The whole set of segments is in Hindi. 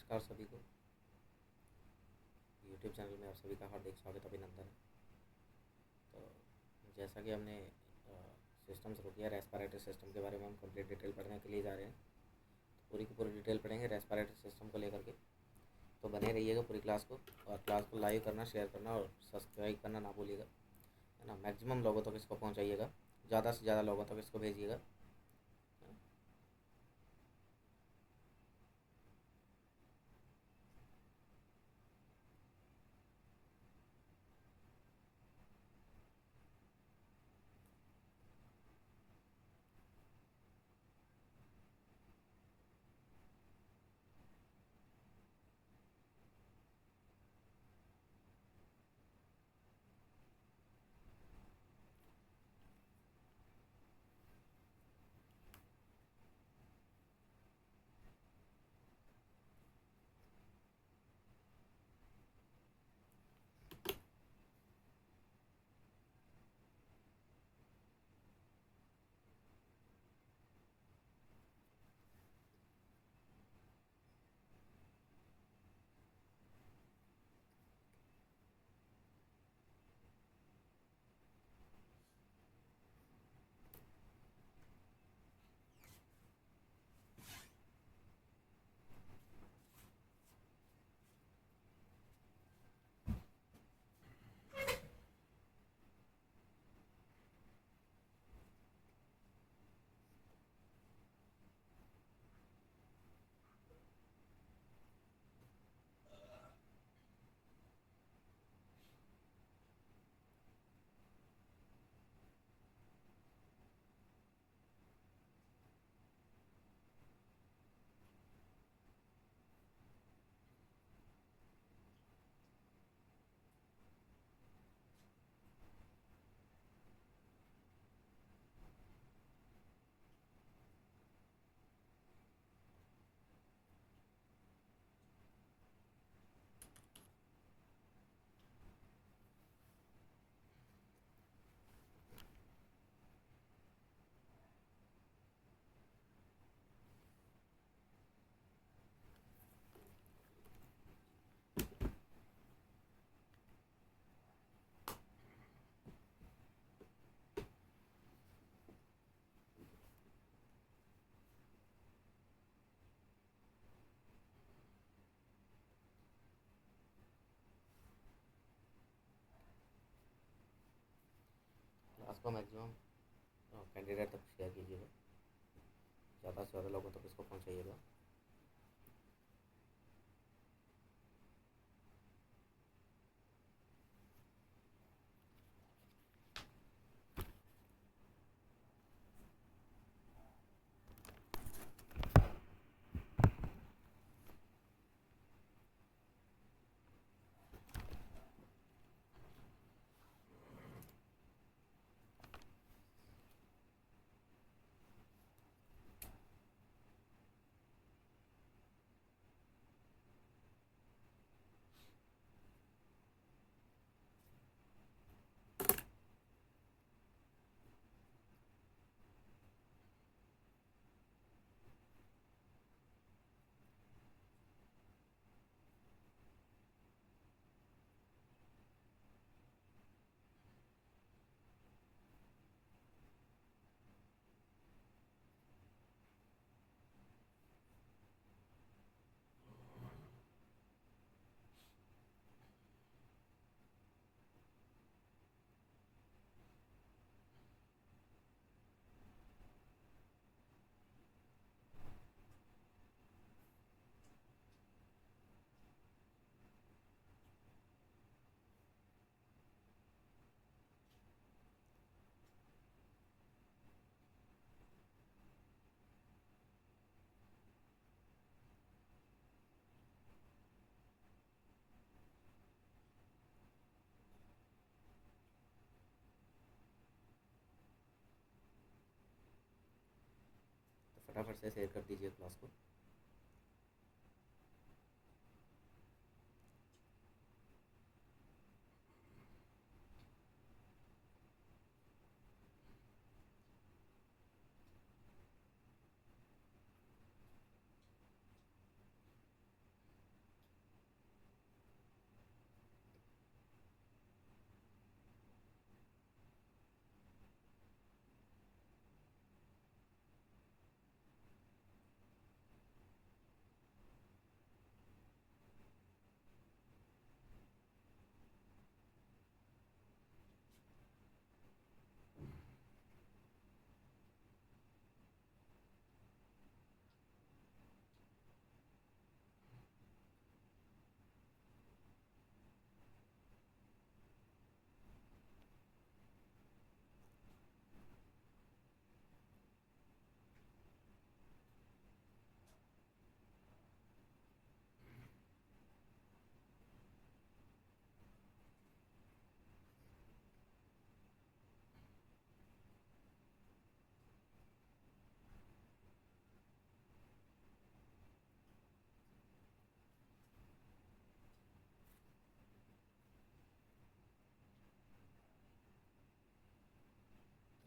नमस्कार सभी को। यूट्यूब चैनल में आप सभी का हार्दिक स्वागत अभिनंदन है। तो जैसा कि हमने सिस्टम शुरू किया, रेस्पिरेटरी सिस्टम के बारे में हम कंप्लीट डिटेल पढ़ने के लिए जा रहे हैं। तो पूरी की पूरी डिटेल पढ़ेंगे रेस्पिरेटरी सिस्टम को लेकर के। तो बने रहिएगा पूरी क्लास को, और क्लास को लाइक करना, शेयर करना और सब्सक्राइब करना ना भूलिएगा, है ना। मैक्सिमम लोगों तक इसको पहुँचाइएगा, ज़्यादा से ज़्यादा लोगों तक इसको भेजिएगा। क्लास को मैक्सिमम कैंडिडेट तक शेयर कीजिएगा, ज़्यादा से ज़्यादा लोगों तक इसको पहुँचाइएगा। तो फटाफट से शेयर कर दीजिए क्लास को।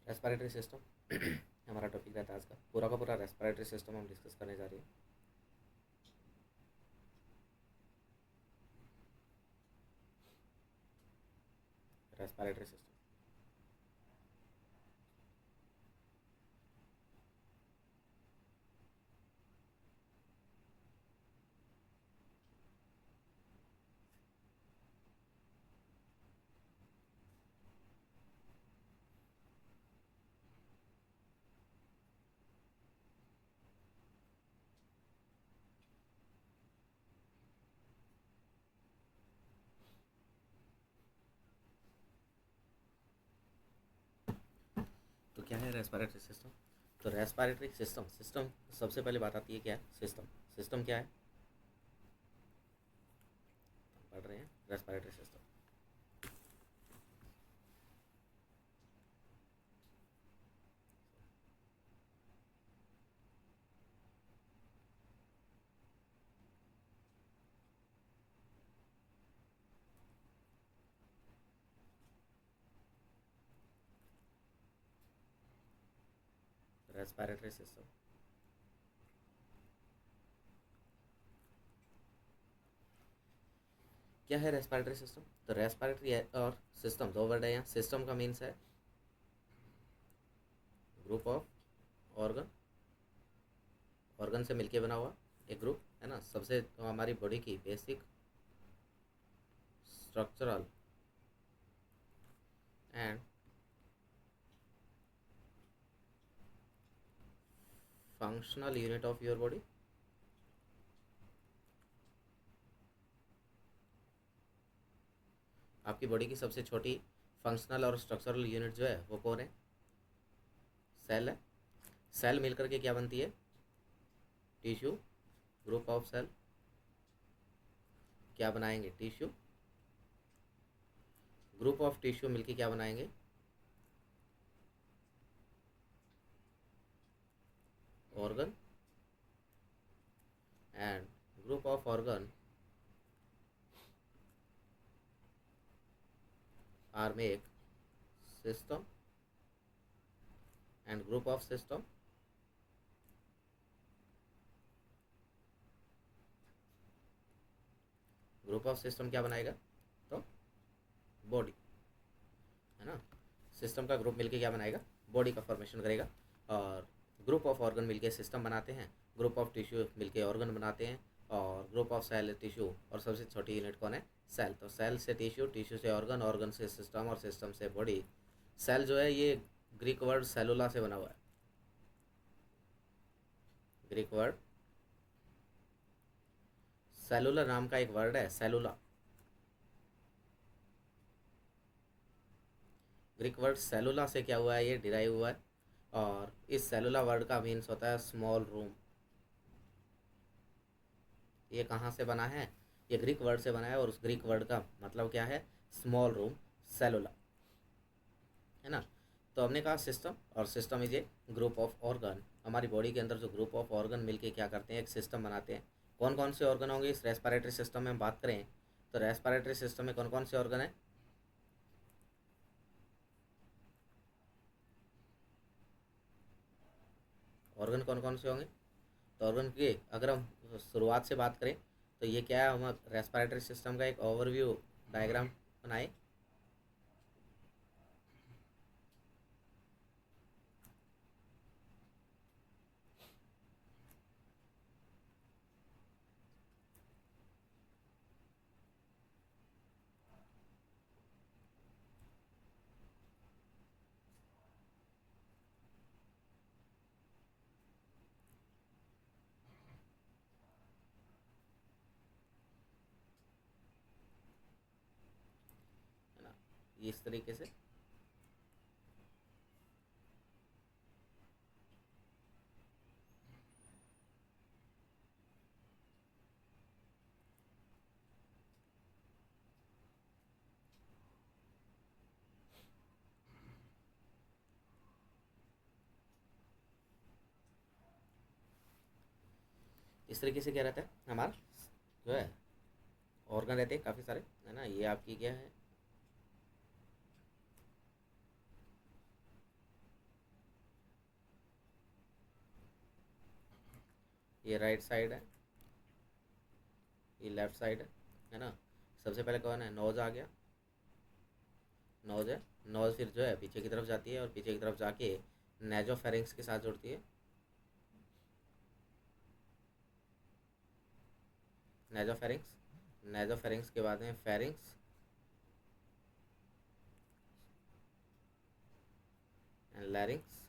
रेस्पिरेटरी सिस्टम हमारा टॉपिक रहता है आज का पूरा रेस्पिरेटरी सिस्टम हम डिस्कस करने जा रहे हैं। रेस्पिरेटरी सिस्टम तो क्या है रेस्पिरेटरी सिस्टम? तो रेस्पिरेटरी सिस्टम सिस्टम सबसे पहले बात आती है क्या है सिस्टम। सिस्टम क्या है, पढ़ रहे हैं रेस्पिरेटरी सिस्टम। रेस्पिरेटरी सिस्टम क्या है? रेस्पिरेटरी सिस्टम, तो रेस्पिरेटरी और सिस्टम दो वर्ड है यहाँ। सिस्टम का मीन्स है ग्रुप ऑफ ऑर्गन, ऑर्गन से मिलके बना हुआ एक ग्रुप है ना। सबसे तो हमारी बॉडी की basic structural and functional unit of your body. आपकी बॉडी की सबसे छोटी फंक्शनल और स्ट्रक्चरल यूनिट जो है वो कौन है? सेल है। सेल मिलकर के क्या बनती है? टिश्यू। ग्रुप ऑफ सेल क्या बनाएंगे? टिश्यू। ग्रुप ऑफ टिश्यू मिलके क्या बनाएंगे? Organ. And group of organ are make system and group of system group of system क्या बनाएगा? तो बॉडी है ना। सिस्टम का ग्रुप मिलके क्या बनाएगा? बॉडी का फॉर्मेशन करेगा। और ग्रुप ऑफ ऑर्गन मिलके सिस्टम बनाते हैं, ग्रुप ऑफ टिश्यू मिलके ऑर्गन बनाते हैं, और ग्रुप ऑफ सेल टिश्यू, और सबसे छोटी यूनिट कौन है? सेल। तो सेल से टिश्यू, टिश्यू से ऑर्गन, ऑर्गन से सिस्टम, और सिस्टम से बॉडी। सेल जो है ये ग्रीक वर्ड सेलुला से बना हुआ है। ग्रीक वर्ड सेलुलर नाम का एक वर्ड है, सेलुला। ग्रीक वर्ड सेलुला से क्या हुआ है? ये डिराइव हुआ है। और इस सेलुला वर्ड का मीन्स होता है स्मॉल रूम। ये कहाँ से बना है? ये ग्रीक वर्ड से बना है, और उस ग्रीक वर्ड का मतलब क्या है? स्मॉल रूम, सेलुला है ना। तो हमने कहा सिस्टम, और system is a group of organ. हमारी बॉडी के अंदर जो ग्रुप ऑफ ऑर्गन मिलके क्या करते हैं? एक सिस्टम बनाते हैं। कौन कौन से ऑर्गन होंगे इस रेस्पिरेटरी सिस्टम में हम बात करें? तो रेस्पिरेटरी सिस्टम में कौन कौन से ऑर्गन है? ऑर्गन कौन कौन से होंगे? तो ऑर्गन की अगर हम शुरुआत से बात करें तो ये क्या है? हम रेस्पिरेटरी सिस्टम का एक ओवरव्यू डायग्राम बनाए। है ना, ये इस तरीके से। इस तरीके से क्या रहता है? हमारा जो है ऑर्गन रहते हैं काफ़ी सारे, है ना। ये आपकी क्या है? ये राइट साइड है, ये लेफ्ट साइड है ना। सबसे पहले कौन है, नोज आ गया, नोज है। नोज फिर जो है पीछे की तरफ जाती है और पीछे की तरफ जाके नेजोफेरिंक्स के साथ जुड़ती है। नेजोफेरिंक्स, नेजोफेरिंक्स के बाद में फेरिंक्स एंड लैरिंक्स,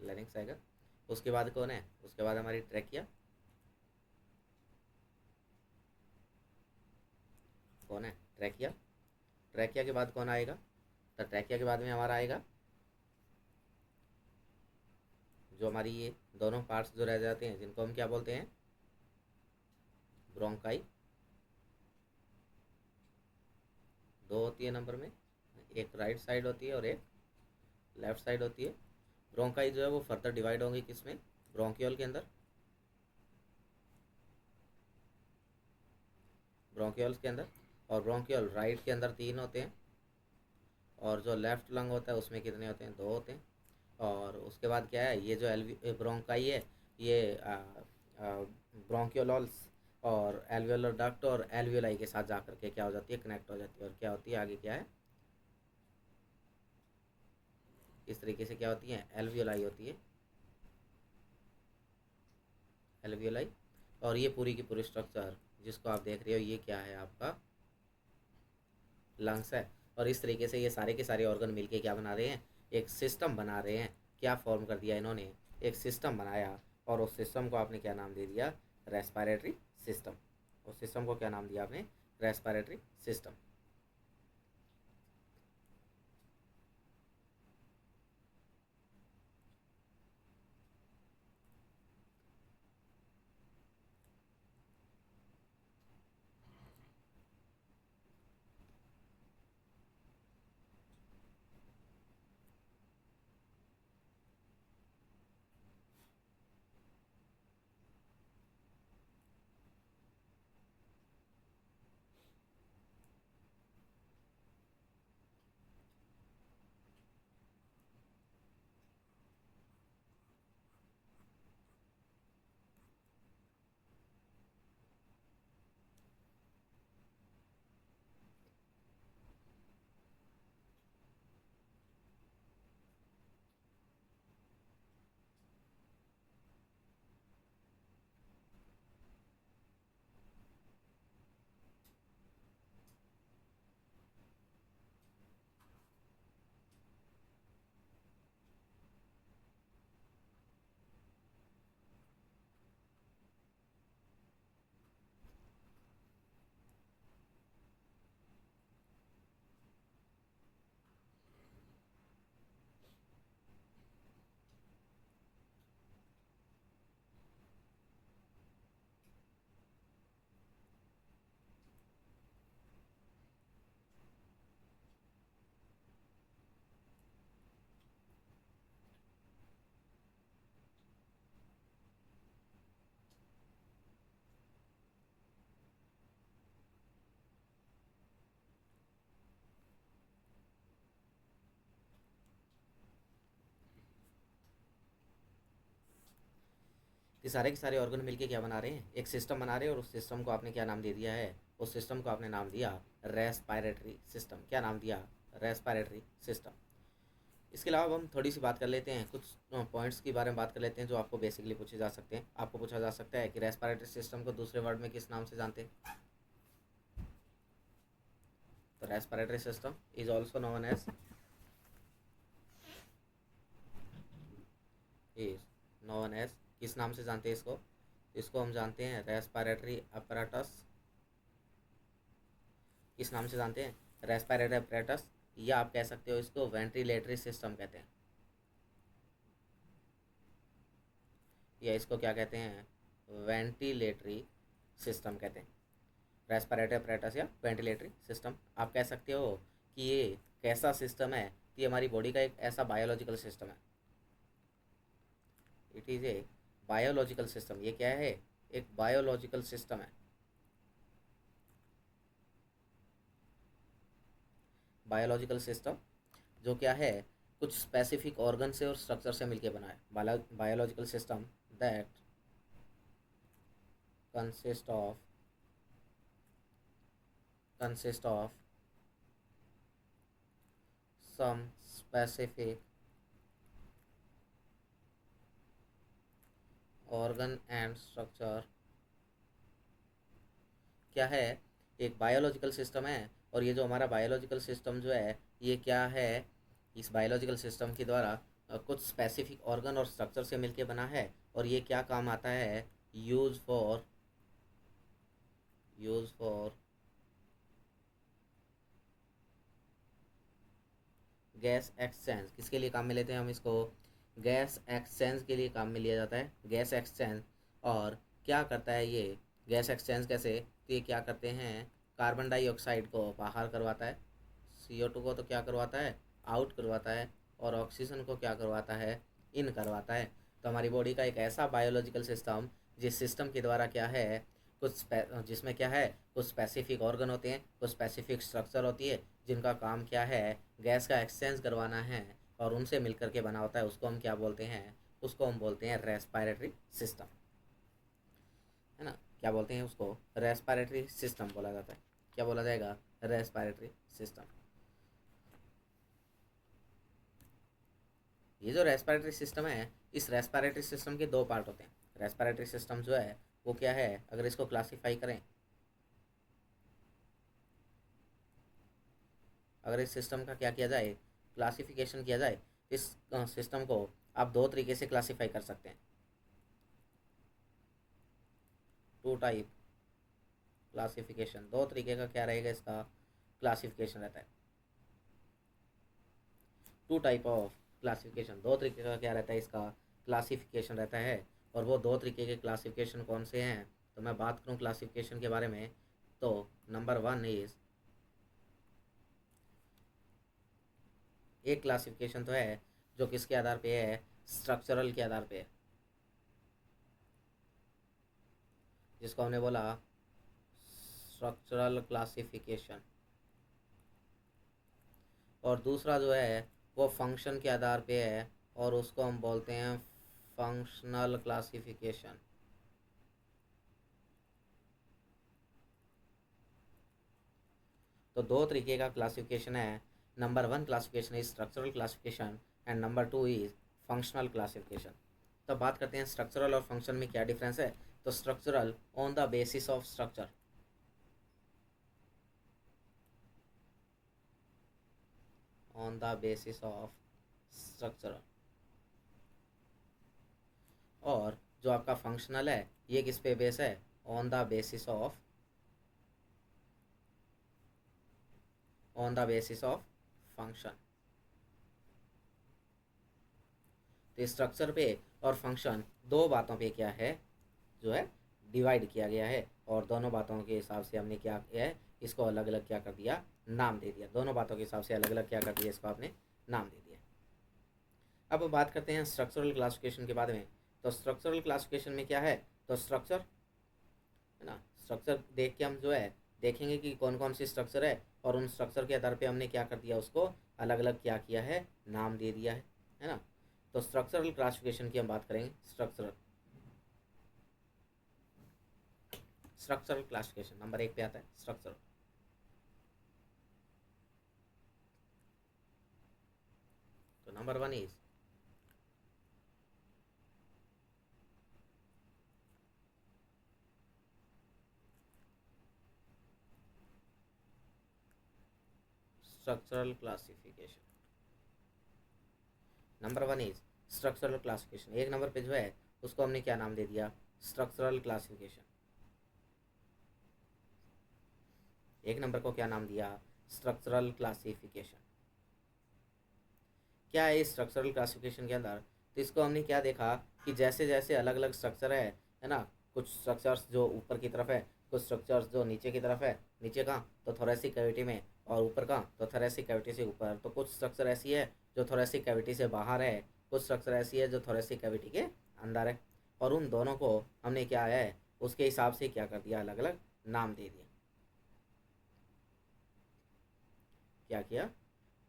लैरिंक्स आएगा। उसके बाद कौन है, उसके बाद हमारी ट्रैकिया, कौन है, ट्रैकिया। ट्रैकिया के बाद कौन आएगा, तो ट्रैकिया के बाद में हमारा आएगा जो हमारी ये दोनों पार्ट्स जो रह जाते हैं जिनको हम क्या बोलते हैं, ब्रोंकाई। दो होती है नंबर में, एक राइट साइड होती है और एक लेफ्ट साइड होती है। ब्रोंकाई जो है वो फर्दर डिवाइड होंगी किसमें, ब्रोंकियोल के अंदर, ब्रोंकियोल्स के अंदर। और ब्रोंकियोल राइट के अंदर 3 होते हैं और जो लेफ्ट लंग होता है उसमें कितने होते हैं, 2 होते हैं। और उसके बाद क्या है, ये जो ब्रोंकाई है ये ब्रोंकियोलस और एल्वियोलर डक्ट और एल्वियोलाई के साथ जाकर के क्या हो जाती है, कनेक्ट हो जाती है। और क्या होती है आगे, क्या है, इस तरीके से क्या होती है, एल्वियोलाई होती है, एल्वियोलाई। और ये पूरी की पूरी स्ट्रक्चर जिसको आप देख रहे हो ये क्या है, आपका लंग्स है। और इस तरीके से ये सारे के सारे ऑर्गन मिलके क्या बना रहे हैं, एक सिस्टम बना रहे हैं। क्या फॉर्म कर दिया इन्होंने, एक सिस्टम बनाया। और उस सिस्टम को आपने क्या नाम दे दिया, रेस्पिरेटरी सिस्टम। उस सिस्टम को क्या नाम दिया आपने, रेस्पिरेटरी सिस्टम। ये सारे के सारे ऑर्गन मिलके क्या बना रहे हैं, एक सिस्टम बना रहे हैं। और उस सिस्टम को आपने क्या नाम दे दिया है, उस सिस्टम को आपने नाम दिया रेस्पिरेटरी सिस्टम। क्या नाम दिया, रेस्पिरेटरी सिस्टम। इसके अलावा हम थोड़ी सी बात कर लेते हैं, कुछ पॉइंट्स के बारे में बात कर लेते हैं जो आपको बेसिकली पूछे जा सकते हैं। आपको पूछा जा सकता है कि रेस्पिरेटरी सिस्टम को दूसरे वर्ड में किस नाम से जानते हैं, तो respiratory system is also known as, is known as, किस नाम से जानते हैं इसको, इसको हम जानते हैं रेस्पिरेटरी अपैरेटस। किस नाम से जानते हैं, रेस्पिरेटरी अपैरेटस। या आप कह सकते हो इसको वेंटिलेटरी सिस्टम कहते हैं, या इसको क्या कहते हैं, वेंटिलेटरी सिस्टम कहते हैं। रेस्पिरेटरी अपैरेटस या वेंटिलेटरी सिस्टम। आप कह सकते हो कि ये कैसा सिस्टम है, ये हमारी बॉडी का एक ऐसा बायोलॉजिकल सिस्टम है। It is a biological system. ये क्या है, एक बायोलॉजिकल सिस्टम है। बायोलॉजिकल सिस्टम जो क्या है, कुछ स्पेसिफिक ऑर्गन से और स्ट्रक्चर से मिलकर बना है। Biological system that consist of some specific organ and structure। क्या है, एक बायोलॉजिकल सिस्टम है, और ये जो हमारा बायोलॉजिकल सिस्टम जो है ये क्या है, इस बायोलॉजिकल सिस्टम के द्वारा कुछ स्पेसिफिक ऑर्गन और स्ट्रक्चर से मिलके बना है, और ये क्या काम आता है, यूज फॉर गैस एक्सचेंज। किसके लिए काम में लेते हैं हम इसको, गैस एक्सचेंज के लिए काम में लिया जाता है, गैस एक्सचेंज। और क्या करता है ये गैस एक्सचेंज, कैसे, तो ये क्या करते हैं, कार्बन डाइऑक्साइड को बाहर करवाता है, CO2 को तो क्या करवाता है, आउट करवाता है, और ऑक्सीजन को क्या करवाता है, इन करवाता है। तो हमारी बॉडी का एक ऐसा बायोलॉजिकल सिस्टम जिस सिस्टम के द्वारा क्या है, जिसमें क्या है, कुछ स्पेसिफिक ऑर्गन होते हैं, कुछ स्पेसिफिक स्ट्रक्चर होती है, जिनका काम क्या है, गैस का एक्सचेंज करवाना है, और उनसे मिलकर के बना होता है, उसको हम क्या बोलते हैं, उसको हम बोलते हैं रेस्पिरेटरी सिस्टम, है ना। क्या बोलते हैं उसको, रेस्पिरेटरी सिस्टम बोला जाता है। क्या बोला जाएगा, रेस्पिरेटरी सिस्टम। ये जो रेस्पिरेटरी सिस्टम है, इस रेस्पिरेटरी सिस्टम के दो पार्ट होते हैं। रेस्पिरेटरी सिस्टम जो है वो क्या है, अगर इसको क्लासीफाई करें, अगर इस सिस्टम का क्या किया जाए, क्लासिफिकेशन किया जाए, इस सिस्टम को आप दो तरीके से क्लासीफाई कर सकते हैं। टू टाइप क्लासिफिकेशन, दो तरीके का क्या रहेगा इसका क्लासिफिकेशन रहता है। टू टाइप ऑफ क्लासिफिकेशन, दो तरीके का क्या रहता है इसका क्लासिफिकेशन रहता है। और वो दो तरीके के क्लासिफिकेशन कौन से हैं, तो मैं बात करूं क्लासिफिकेशन के बारे में, तो नंबर 1 इज, एक क्लासिफिकेशन तो है जो किसके आधार पे है, स्ट्रक्चरल के आधार पे है, जिसको हमने बोला स्ट्रक्चरल क्लासिफिकेशन। और दूसरा जो है वो फंक्शन के आधार पे है, और उसको हम बोलते हैं फंक्शनल क्लासिफिकेशन। तो दो तरीके का क्लासिफिकेशन है। Number 1 classification is structural classification, and number 2 is functional classification. तो बात करते हैं स्ट्रक्चरल और फंक्शन में क्या डिफरेंस है। तो structural on the basis of structure, on the basis of structural. और जो आपका फंक्शनल है ये किस पे बेस है, on the basis of, on the basis of function. तो स्ट्रक्चर पे और फंक्शन दो बातों पे क्या है, जो है डिवाइड किया गया है, और दोनों बातों के हिसाब से हमने क्या किया है, इसको अलग अलग क्या कर दिया, नाम दे दिया। दोनों बातों के हिसाब से अलग अलग क्या कर दिया, इसको आपने नाम दे दिया। अब बात करते हैं स्ट्रक्चरल क्लासिफिकेशन के बारे में। तो स्ट्रक्चरल क्लासिफिकेशन में क्या है, तो स्ट्रक्चर, है ना, स्ट्रक्चर देख के हम जो है देखेंगे कि कौन कौन सी स्ट्रक्चर है, और उन स्ट्रक्चर के आधार पे हमने क्या कर दिया, उसको अलग अलग क्या किया है, नाम दे दिया है ना। तो स्ट्रक्चरल क्लासिफिकेशन की हम बात करेंगे। स्ट्रक्चरल क्लासिफिकेशन नंबर 1 पे आता है स्ट्रक्चर। तो number 1 is structural classification. Number 1 is structural classification. एक नंबर पे जो है उसको हमने क्या नाम दे दिया, स्ट्रक्चरल क्लासिफिकेशन। एक नंबर को क्या नाम दिया, स्ट्रक्चरल क्लासिफिकेशन। क्या है इस स्ट्रक्चरल क्लासिफिकेशन के अंदर, तो इसको हमने क्या देखा कि जैसे जैसे अलग अलग स्ट्रक्चर है ना, कुछ स्ट्रक्चर्स जो ऊपर की तरफ है, कुछ स्ट्रक्चर्स जो नीचे की तरफ है, नीचे कहाँ तो थोरेसिक कैविटी में, और ऊपर कहाँ तो थोरेसिक कैविटी से ऊपर। तो कुछ स्ट्रक्चर ऐसी है जो थोरेसिक कैविटी से बाहर है, कुछ स्ट्रक्चर ऐसी है जो थोरेसिक कैविटी के अंदर है, और उन दोनों को हमने क्या है उसके हिसाब से क्या कर दिया, अलग अलग नाम दे दिया। क्या किया,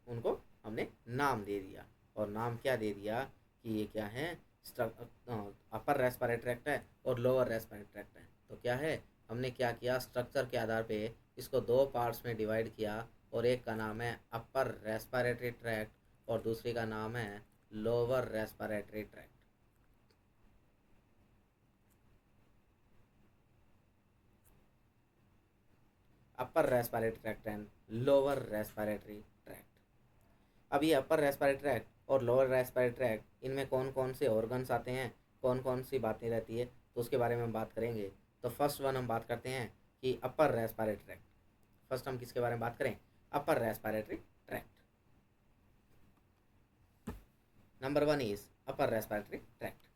उनको हमने नाम दे दिया। और नाम क्या दे दिया कि ये क्या है, अपर रेस्पिरेटरी ट्रैक्ट है और लोअर रेस्पिरेटरी ट्रैक्ट है। तो क्या है, हमने क्या किया, स्ट्रक्चर के आधार पे इसको दो पार्ट्स में डिवाइड किया और एक का नाम है अपर रेस्पिरेटरी ट्रैक्ट और दूसरी का नाम है lower respiratory tract. Upper respiratory tract and lower respiratory tract. अब ये अपर रेस्पिरेटरी ट्रैक्ट और लोअर रेस्पिरेटरी ट्रैक्ट, इनमें कौन कौन से ऑर्गन्स आते हैं, कौन कौन सी बातें रहती है, तो उसके बारे में हम बात करेंगे। तो फर्स्ट वन हम बात करते हैं कि अपर रेस्पिरेटरी ट्रैक्ट। फर्स्ट हम किसके बारे में बात करें, अपर respiratory tract. Number one is upper respiratory tract.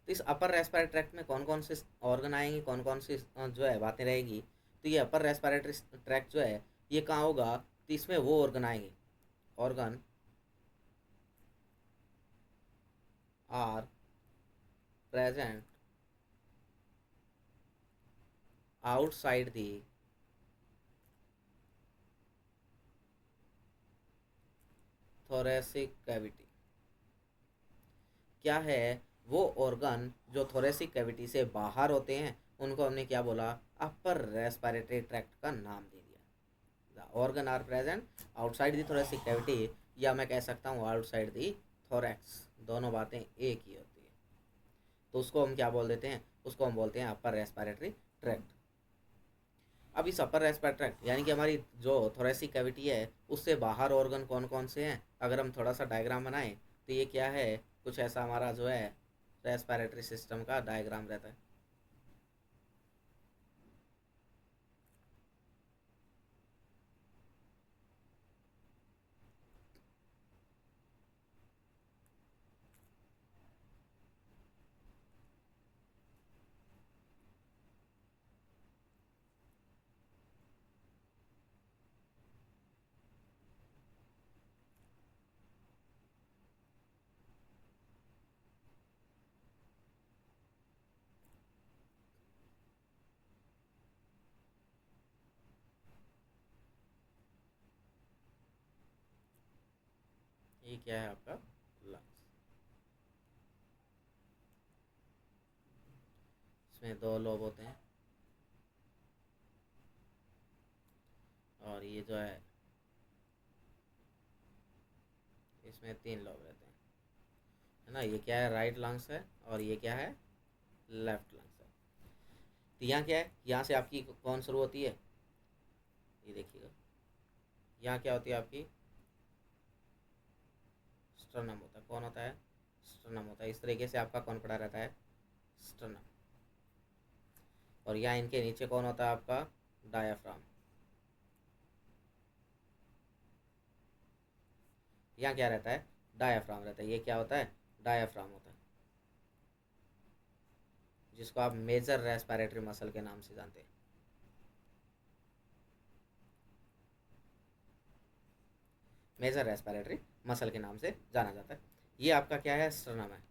तो इस अपर रेस्पिरेटरी ट्रैक्ट में कौन कौन से ऑर्गन आएंगे, कौन कौन सी जो है बातें रहेगी। तो ये अपर रेस्पिरेटरी ट्रैक्ट जो है ये कहाँ होगा, तो इसमें वो ऑर्गन आएंगे, organ are present outside the thoracic cavity। क्या है, वो ऑर्गन जो थोरेसिक कैविटी से बाहर होते हैं उनको हमने क्या बोला, अपर रेस्पिरेटरी ट्रैक्ट का नाम दे दिया। The organ are present outside the thoracic cavity, या मैं कह सकता हूँ आउटसाइड द थोरैक्स, दोनों बातें एक ही होती है। तो उसको हम क्या बोल देते हैं, उसको हम बोलते हैं अपर रेस्पिरेटरी ट्रैक्ट। अब इस अपर रेस्पिरेटरी ट्रैक्ट यानी कि हमारी जो थोरेसिक कैविटी है उससे बाहर ऑर्गन कौन कौन से हैं, अगर हम थोड़ा सा डायग्राम बनाएं तो ये क्या है, कुछ ऐसा हमारा जो है रेस्पिरेटरी सिस्टम का डायग्राम रहता है। ये क्या है आपका लंग्स, इसमें दो लोब होते हैं और ये जो है इसमें तीन लोब रहते हैं, है ना। ये क्या है, राइट लंग्स है और ये क्या है, लेफ्ट लंग्स है। तो यहाँ क्या है, यहाँ से आपकी कौन शुरू होती है, ये देखिएगा, यहाँ क्या होती है आपकी, स्टर्नम होता है। कौन होता है, स्टर्नम होता है। इस तरीके से आपका कौन पड़ा रहता है, स्टर्नम। और यहाँ इनके नीचे कौन होता है आपका, डायाफ्राम। यहाँ क्या रहता है, डायाफ्राम रहता है। ये क्या होता है, डायाफ्राम होता है, जिसको आप मेजर रेस्पिरेटरी मसल के नाम से जानते हैं। मेजर रेस्पिरेटरी मसल के नाम से जाना जाता है। ये आपका क्या है, स्टर्नम है,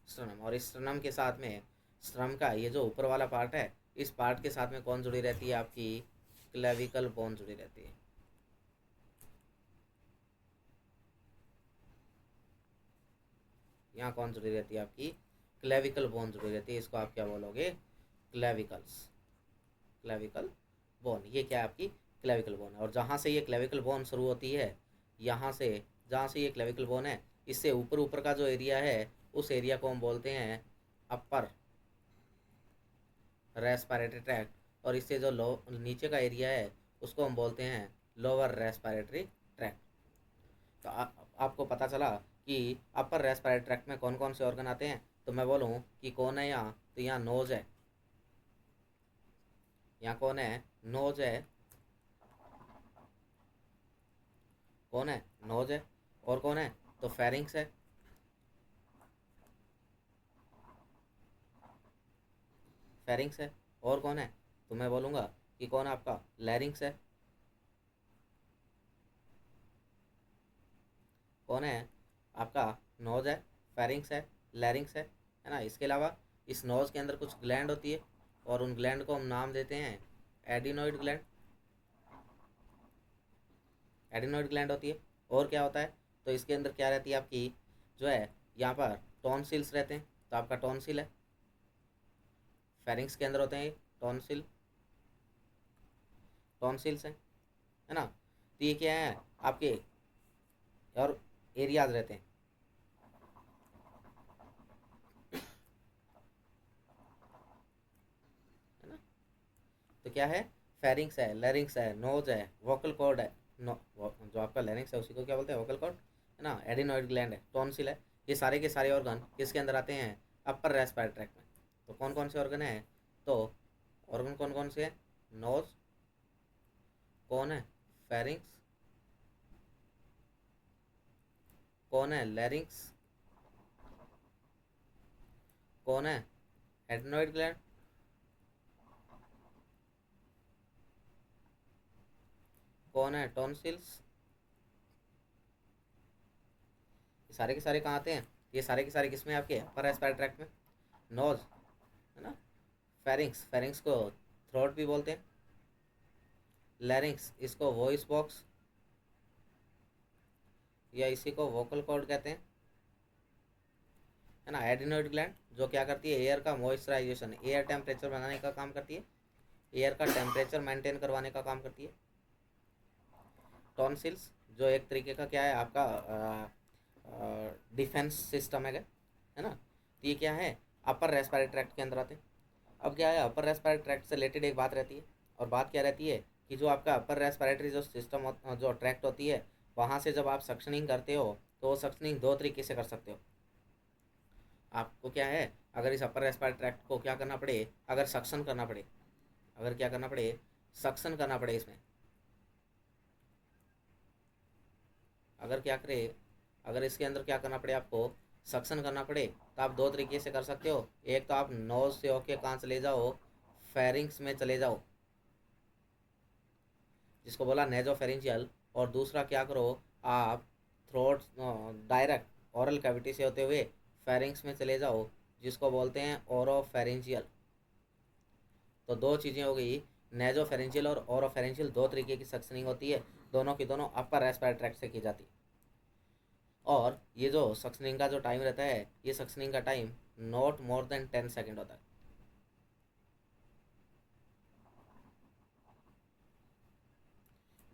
स्टर्नम। और इस स्टर्नम के साथ में स्टर्नम का ये जो ऊपर वाला पार्ट है, इस पार्ट के साथ में कौन जुड़ी रहती है आपकी, क्लेविकल बोन जुड़ी रहती है। यहाँ कौन जुड़ी रहती है आपकी, क्लेविकल बोन जुड़ी रहती है। इसको आप क्या बोलोगे, क्लेविकल्स, क्लेविकल बोन। ये क्या है आपकी क्लेविकल बोन है। और जहाँ से ये क्लेविकल बोन शुरू होती है, यहाँ से जहाँ से ये क्लेविकल बोन है, इससे ऊपर ऊपर का जो एरिया है उस एरिया को हम बोलते हैं अपर रेस्पिरेटरी ट्रैक्ट। और इससे जो लो नीचे का एरिया है उसको हम बोलते हैं लोअर रेस्पिरेटरी ट्रैक्ट। तो आपको पता चला कि अपर रेस्पिरेटरी ट्रैक्ट में कौन कौन से ऑर्गन आते हैं। तो मैं बोलूँ कि कौन है यहाँ, तो यहाँ नोज है, यहाँ कौन है, नोज है, कौन है, नोज है। और कौन है, तो फेरिंग्स है, फेरिंग्स है। और कौन है, तो मैं बोलूँगा कि कौन आपका लैरिंग्स है, कौन है आपका, नोज है, फेरिंग्स है, लैरिंग्स है ना। इसके अलावा इस नोज के अंदर कुछ ग्लैंड होती है और उन ग्लैंड को हम नाम देते हैं एडिनोइड ग्लैंड, एडिनोइड ग्लैंड होती है। और क्या होता है, तो इसके अंदर क्या रहती है आपकी, जो है यहाँ पर टॉन्सिल्स रहते हैं, तो आपका टॉन्सिल है, फेरिंग्स के अंदर होते हैं टॉन्सिल, टॉन्सिल्स है ना। तो ये क्या है आपके, और एरियाज रहते हैं, है ना। तो क्या है, फेरिंग्स है, लैरिंग्स है, नोज है, वोकल कॉर्ड है, नो जो आपका लैरिंग्स है उसी को क्या बोलते हैं, वोकल कॉर्ड, है ना। एडिनोइड ग्लैंड है, टॉन्सिल है। ये सारे के सारे ऑर्गन किसके अंदर आते हैं, अपर रेस्पिरेटरी ट्रैक्ट में। तो कौन कौन से ऑर्गन है, तो ऑर्गन कौन कौन से हैं, नोज, कौन है फेरिंग्स, कौन है लैरिंग्स, कौन है एडिनोइड ग्लैंड, कौन है टॉन्सिल्स। ये सारे के सारे कहाँ आते हैं, ये सारे के सारे किसमें आपके अपर रेस्पिरेटरी ट्रैक्ट में, नोज, है ना। फेरिंग्स, फेरिंग्स को थ्रोट भी बोलते हैं, लैरिंग्स इसको वॉइस बॉक्स या इसी को वोकल कॉर्ड कहते हैं, है ना। एडिनोइड ग्लैंड जो क्या करती है, एयर का मॉइस्चराइजेशन, एयर टेम्परेचर बनाने का काम करती है, एयर का टेम्परेचर मेंटेन करवाने का काम करती है। टॉन्सिल्स जो एक तरीके का क्या है आपका डिफेंस सिस्टम है ना। तो ये क्या है, अपर रेस्पिरेटरी ट्रैक्ट के अंदर आते हैं। अब क्या है, अपर रेस्पिरेटरी ट्रैक्ट से रिलेटेड एक बात रहती है, और बात क्या रहती है कि जो आपका अपर रेस्पिरेटरी जो सिस्टम जो ट्रैक्ट होती है, वहाँ से जब आप सक्शनिंग करते हो तो वो सक्शनिंग दो तरीके से कर सकते हो। आपको क्या है, अगर इस अपर रेस्पिरेटरी ट्रैक्ट को क्या करना पड़े, अगर सक्शन करना पड़े, अगर क्या करना पड़े, सक्शन करना पड़े इसमें, अगर क्या करे, अगर इसके अंदर क्या करना पड़े आपको, सक्शन करना पड़े, तो आप दो तरीके से कर सकते हो। एक तो आप नोज से होके कहाँ चले जाओ, फेरिंग्स में चले जाओ, जिसको बोला नेजोफेरेंजियल। और दूसरा क्या करो, आप थ्रोट डायरेक्ट ओरल कैविटी से होते हुए फेरिंग्स में चले जाओ, जिसको बोलते हैं ओरोफेरेंजियल। तो दो चीज़ें हो गई, नेजोफेरेंजियल और ओरोफेरेंजियल, दो तरीके की सक्शनिंग होती है, दोनों की दोनों अपर रेस्पिरेटरी ट्रैक्ट से की जाती है। और ये जो सक्शनिंग का जो टाइम रहता है, ये सक्शनिंग का time not more than 10 second होता है।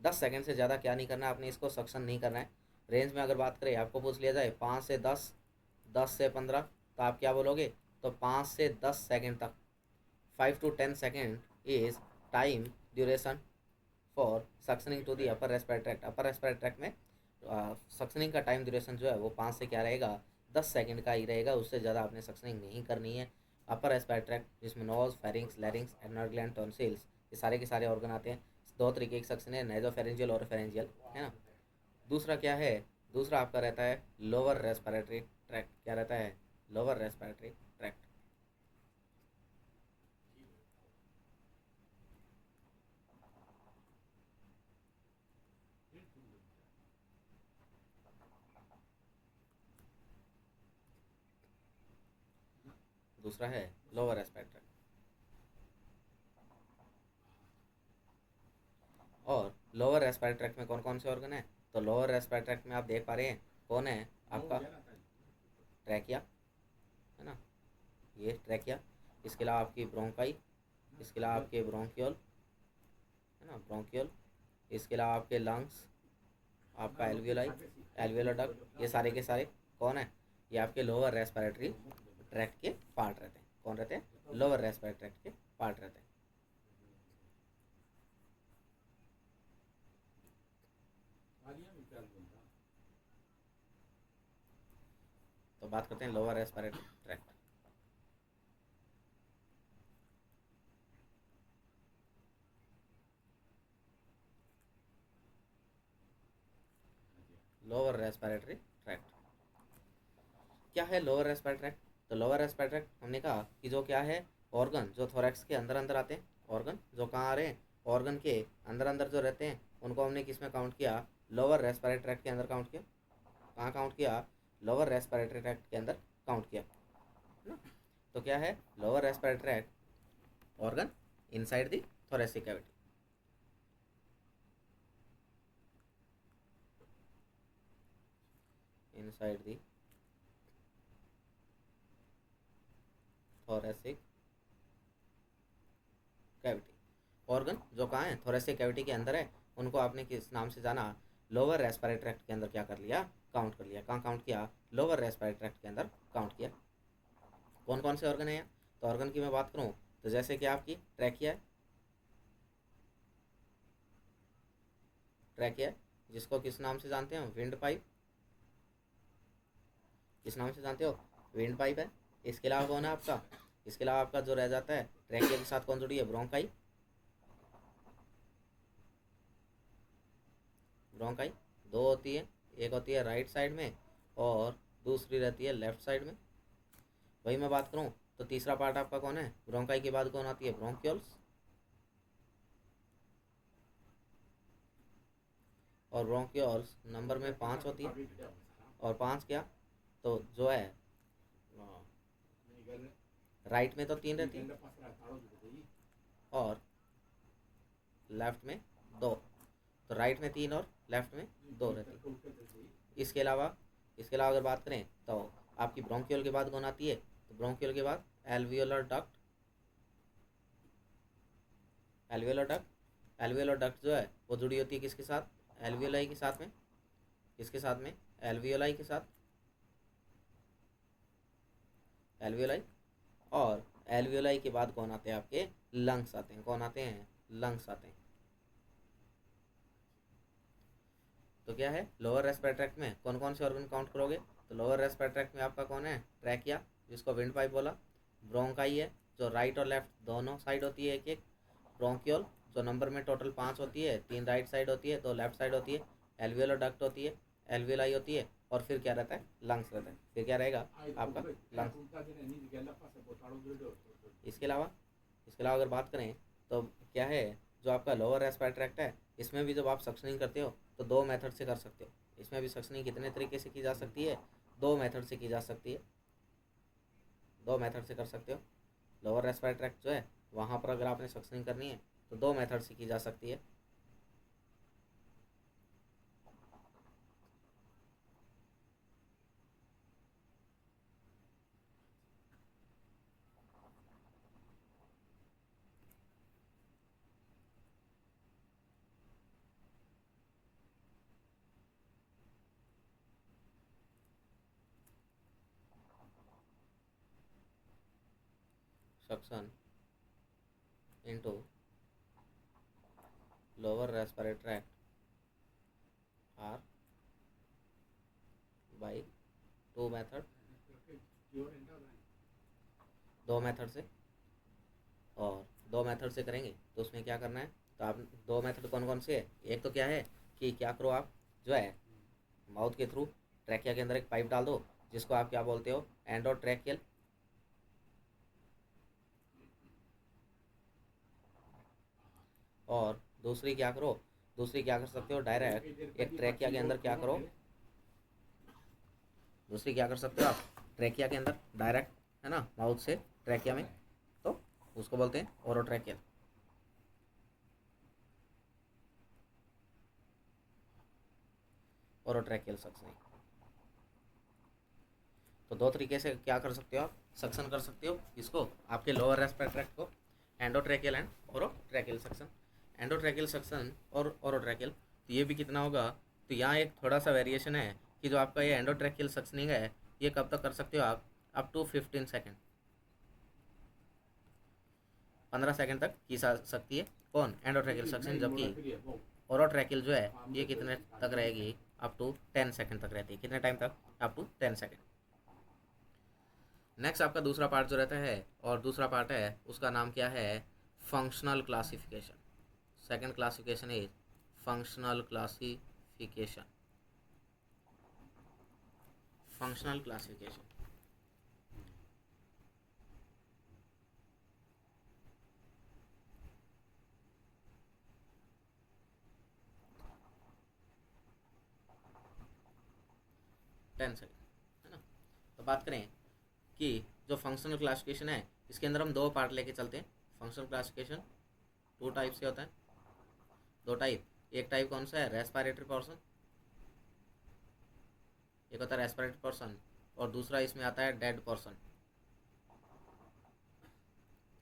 10 सेकेंड से ज़्यादा क्या नहीं करना है आपने, इसको सक्शन नहीं करना है। रेंज में अगर बात करें, आपको पूछ लिया जाए 5 से 10, 10 से 15, तो आप क्या बोलोगे, तो 5 से 10 सेकेंड तक, 5 to 10 second is time duration for suctioning to the upper respiratory tract. Upper respiratory tract में सक्शनिंग का टाइम ड्यूरेशन जो है वो 5 से क्या रहेगा, 10 सेकेंड का ही रहेगा, उससे ज़्यादा आपने सक्शनिंग नहीं करनी है। अपर रेस्पिरेटरी ट्रैक्ट जिसमें nose, pharynx, larynx, adenoid gland, tonsils, ये सारे के सारे ऑर्गन आते हैं। दो तरीके की सक्शन है, नेजोफेरेंजियल और फेरेंजियल, है ना। दूसरा क्या है, दूसरा आपका रहता है लोअर रेस्पिरेटरी ट्रैक्ट। क्या रहता है, लोअर रेस्पिरेटरी ट्रैक्ट। दूसरा है लोअर रेस्पिरेटरी ट्रैक्ट। और लोअर रेस्पिरेटरी ट्रैक्ट में कौन कौन से ऑर्गन है, तो लोअर रेस्पिरेटरी ट्रैक्ट में आप देख पा रहे हैं कौन है आपका, ट्रैकिया, है ना, ये ट्रैकिया। इसके अलावा आपकी ब्रोंकाई, इसके अलावा आपके ब्रोंकियोल, है ना, ब्रोंकियोल। इसके अलावा आपके लंग्स, आपका एल्वियोलाई, एल्वियोलर डक्ट, ये सारे के सारे कौन है, ये आपके लोअर रेस्पिरेटरी ट्रैक्ट के पार्ट रहते हैं। कौन रहते हैं, लोअर रेस्पिरेटरी ट्रैक्ट के पार्ट रहते हैं। तो बात करते हैं lower respiratory tract. Lower respiratory tract क्या है, लोअर रेस्पिरेटरी ट्रैक्ट, तो लोअर रेस्पिरेटरी ट्रैक्ट हमने कहा कि जो क्या है, ऑर्गन जो थोरैक्स के अंदर अंदर आते हैं, ऑर्गन जो कहाँ आ रहे हैं, ऑर्गन के अंदर अंदर जो रहते हैं, उनको हमने किस में काउंट किया, लोअर रेस्पिरेटरी ट्रैक्ट के अंदर काउंट किया। कहाँ काउंट किया, लोअर रेस्पिरेटरी ट्रैक्ट के अंदर काउंट किया, है ना। तो क्या है, lower respiratory tract organ inside the thoracic cavity. inside the thoracic cavity. Organ जो कहाँ है, थोरेसिक कैविटी के अंदर है, उनको आपने किस नाम से जाना, लोअर रेस्पिरेटरी ट्रैक्ट के अंदर क्या कर लिया, काउंट कर लिया। कहाँ काउंट किया, लोअर रेस्पिरेटरी ट्रैक्ट के अंदर काउंट किया। कौन कौन से ऑर्गन है यहाँ, तो ऑर्गन की मैं बात करूँ तो जैसे कि आपकी ट्रैकिया है, ट्रैकिया जिसको किस नाम से जानते हैं, विंड पाइप, किस नाम से जानते हो, विंड पाइप है। इसके अलावा कौन है आपका, इसके अलावा आपका जो रह जाता है ट्रैकिया के साथ कौन जुड़ी है, ब्रोंकाई, ब्रोंकाई दो होती है, एक होती है राइट साइड में और दूसरी रहती है लेफ्ट साइड में। वही मैं बात करूं तो तीसरा पार्ट आपका कौन है, ब्रोंकाई के बाद कौन आती है, ब्रोंक्यूल्स, और ब्रोंक्यूल्स नंबर में 5 होती है। और 5 क्या, तो जो है राइट में तो 3 रहती है और लेफ्ट में 2, तो राइट में 3 और लेफ्ट में 2 रहती है। इसके अलावा अगर बात करें तो आपकी ब्रोंक्यूल के बाद कौन आती है, तो ब्रोंक्यूल के बाद एल्वियोलर डक्ट, एल्वियोलर डक्ट जो है वो जुड़ी होती है किसके साथ, एल्वियोलाई के साथ में, किसके साथ में, एल्वियोलाई के साथ, एल्वियोलाई। और एल्वियोलाई के बाद कौन आते हैं आपके, लंग्स आते हैं। कौन आते हैं, लंग्स आते हैं। तो क्या है, लोअर रेस्पिरेटरी ट्रैक्ट में कौन कौन से ऑर्गन काउंट करोगे, तो लोअर रेस्पिरेटरी ट्रैक्ट में आपका कौन है, ट्रैकिया जिसको विंड पाइप बोला, ब्रोंकाई है जो राइट और लेफ्ट दोनों साइड होती है एक एक, ब्रोंक्यूल जो नंबर में टोटल 5 होती है, 3 राइट साइड होती है, 2 लेफ्ट साइड होती है, एल्वियोलर डक्ट होती है, एल्वियोलाई होती है, और फिर क्या रहता है, लंग्स रहता है। फिर क्या रहेगा आपका, लंग्स। इसके अलावा अगर बात करें तो क्या है, जो आपका लोअर रेस्पिरेटरी ट्रैक्ट है इसमें भी जब आप सक्शनिंग करते हो तो 2 मेथड से कर सकते हो। इसमें भी सक्शनिंग कितने तरीके से की जा सकती है, 2 मेथड से की जा सकती है, 2 मेथड से कर सकते हो। लोअर रेस्पिरेटरी ट्रैक्ट जो है वहाँ पर अगर आपने सक्शनिंग करनी है तो 2 मेथड से की जा सकती है। Suction into lower respiratory tract are by 2 method, 2 method से, और 2 मेथड से करेंगे तो उसमें क्या करना है, तो आप 2 मेथड कौन कौन से है, एक तो क्या है कि क्या करो आप जो है माउथ के थ्रू ट्रैकिया के अंदर एक पाइप डाल दो जिसको आप क्या बोलते हो, एंडोट्रैकियल, और दूसरी क्या करो, दूसरी क्या कर सकते हो, डायरेक्ट एक ट्रैकिया के अंदर क्या करो, दूसरी क्या कर सकते हो आप ट्रैकिया के अंदर डायरेक्ट, है ना, माउथ से ट्रैकिया में, तो उसको बोलते हैं ओरोट्रैकियल। ओरोट्रैकियल सक्शनिंग। तो 2 तरीके से क्या कर सकते हो आप, सक्शन कर सकते हो इसको, आपके लोअर रेस्पिरेटरी ट्रैक्ट को, endotracheal and orotracheal suction. Endotracheal suction और ओरोट्रैकियल, तो ये भी कितना होगा, तो यहाँ एक थोड़ा सा वेरिएशन है कि जो आपका ये एंडोट्रैकियल सक्शनिंग है ये कब तक कर सकते हो आप, अप टू 15 सेकेंड, 15 सेकेंड तक की जा सकती है कौन, एंडोट्रैकियल सक्शन, जबकि ओरोट्रैकियल जो है ये कितने तक रहेगी, अप टू 10 सेकेंड तक रहती है। कितने टाइम तक, अप टू 10 सेकेंड। नेक्स्ट आपका दूसरा पार्ट जो रहता है, और दूसरा पार्ट है उसका नाम क्या है, functional classification. Second classification is functional classification, functional classification. Ten second, है ना। तो बात करें कि जो फंक्शनल क्लासिफिकेशन है इसके अंदर हम 2 पार्ट लेके चलते हैं। फंक्शनल क्लासिफिकेशन 2 टाइप से होता है, 2 टाइप। एक टाइप कौन सा है, रेस्पिरेटरी पोर्शन, एक होता है रेस्पिरेटरी पोर्शन और दूसरा इसमें आता है डेड पोर्शन।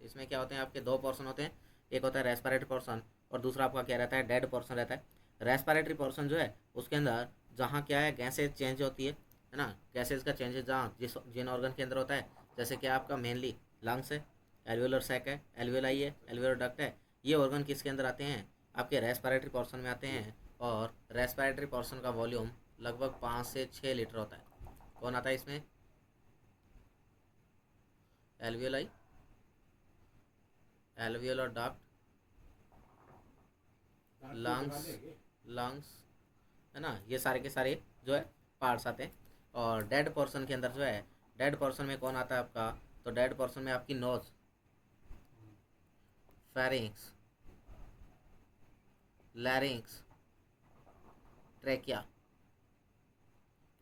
इसमें क्या होते हैं आपके दो पोर्शन होते हैं, एक होता है रेस्पिरेटरी पोर्शन और दूसरा आपका क्या रहता है डेड पोर्शन रहता है। रेस्पिरेटरी पोर्शन जो है उसके अंदर जहाँ क्या है गैसेज चेंज होती है ना, गैसेज का चेंजेस जहाँ जिन ऑर्गन के अंदर होता है, जैसे कि आपका मेनली लंग्स है, एल्वियोलर सैक है, एल्वियोलाई है, एल्वियोलर डक्ट है, ये ऑर्गन किसके अंदर आते हैं आपके रेस्पिरेटरी पोर्शन में आते हैं। और रेस्पिरेटरी पोर्शन का वॉल्यूम लगभग 5 से 6 लीटर होता है। कौन आता है इसमें? एल्वियोलाई, एल्वियोलर डक्ट, लंग्स है ना, ये सारे के सारे जो है पार्ट्स आते हैं। और डेड पोर्शन के अंदर जो है, डेड पोर्शन में कौन आता है आपका? तो डेड पोर्शन में आपकी नोज, फेरिंग्स, लैरिंग्स, ट्रेकिया,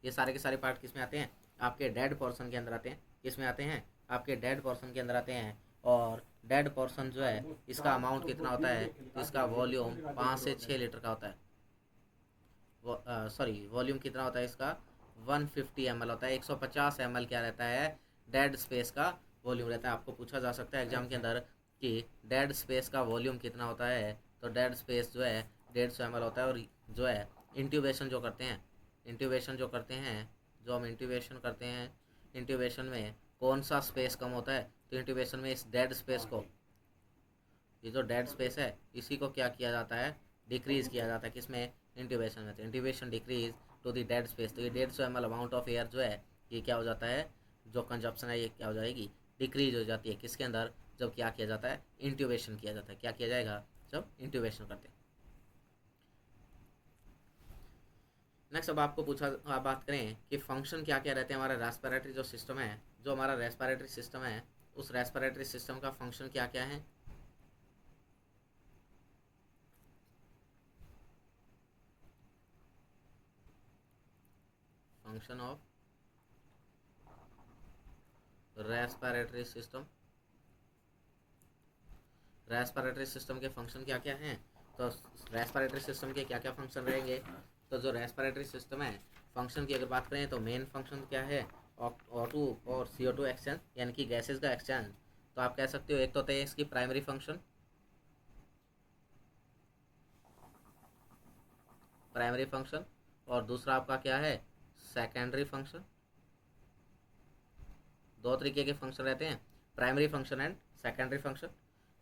ये सारे के सारे पार्ट किस में आते हैं? आपके डेड पोर्शन के अंदर आते हैं। किस में आते हैं? आपके डेड पोर्शन के अंदर आते हैं। और डेड पोर्शन जो है इसका अमाउंट कितना होता है? तो इसका वॉल्यूम 5 से 6 लीटर का होता है। सॉरी, वॉल्यूम कितना होता है इसका? 150 ml होता है। 150 ml क्या रहता है? डेड स्पेस का वॉल्यूम रहता है। आपको पूछा जा सकता है एग्जाम के अंदर कि डेड स्पेस का वॉल्यूम कितना होता है, तो डेड स्पेस जो है 150 ml होता है। और जो है इंट्यूबेशन जो करते हैं, इंट्यूबेशन जो करते हैं, जो हम इंट्यूबेशन करते हैं, इंट्यूबेशन में कौन सा स्पेस कम होता है? तो इंट्यूबेशन में इस डेड स्पेस को, ये जो डेड स्पेस है इसी को क्या किया जाता है? डिक्रीज किया जाता है। किसमें? इंट्यूबेशन में। तो intubation decrease to the dead space, तो ये 150 ml अमाउंट ऑफ एयर जो है ये क्या हो जाता है, जो कंजप्शन है ये क्या हो जाएगी? डिक्रीज हो जाती है। किसके अंदर? जब क्या किया जाता है? इंट्यूबेशन किया जाता है। क्या किया जाएगा? जब इंट्यूबेशन करते हैं। नेक्स्ट अब आपको पूछा, आप बात करें कि फंक्शन क्या क्या रहते हैं हमारा रेस्पिरेटरी जो सिस्टम है, जो हमारा रेस्पिरेटरी सिस्टम है उस रेस्पिरेटरी सिस्टम का फंक्शन क्या क्या है? Function of respiratory system, respiratory system के फंक्शन क्या क्या हैं? तो रेस्पिरेटरी सिस्टम के क्या क्या फंक्शन रहेंगे? तो जो रेस्पिरेटरी सिस्टम है फंक्शन की अगर बात करें तो मेन फंक्शन क्या है? O2 और CO2 एक्सचेंज, यानी कि गैसेस का एक्सचेंज। तो आप कह सकते हो एक तो होता है इसकी प्राइमरी फंक्शन, प्राइमरी फंक्शन, और दूसरा आपका क्या है? Secondary function. दो तरीके के फंक्शन रहते हैं, primary function and secondary function.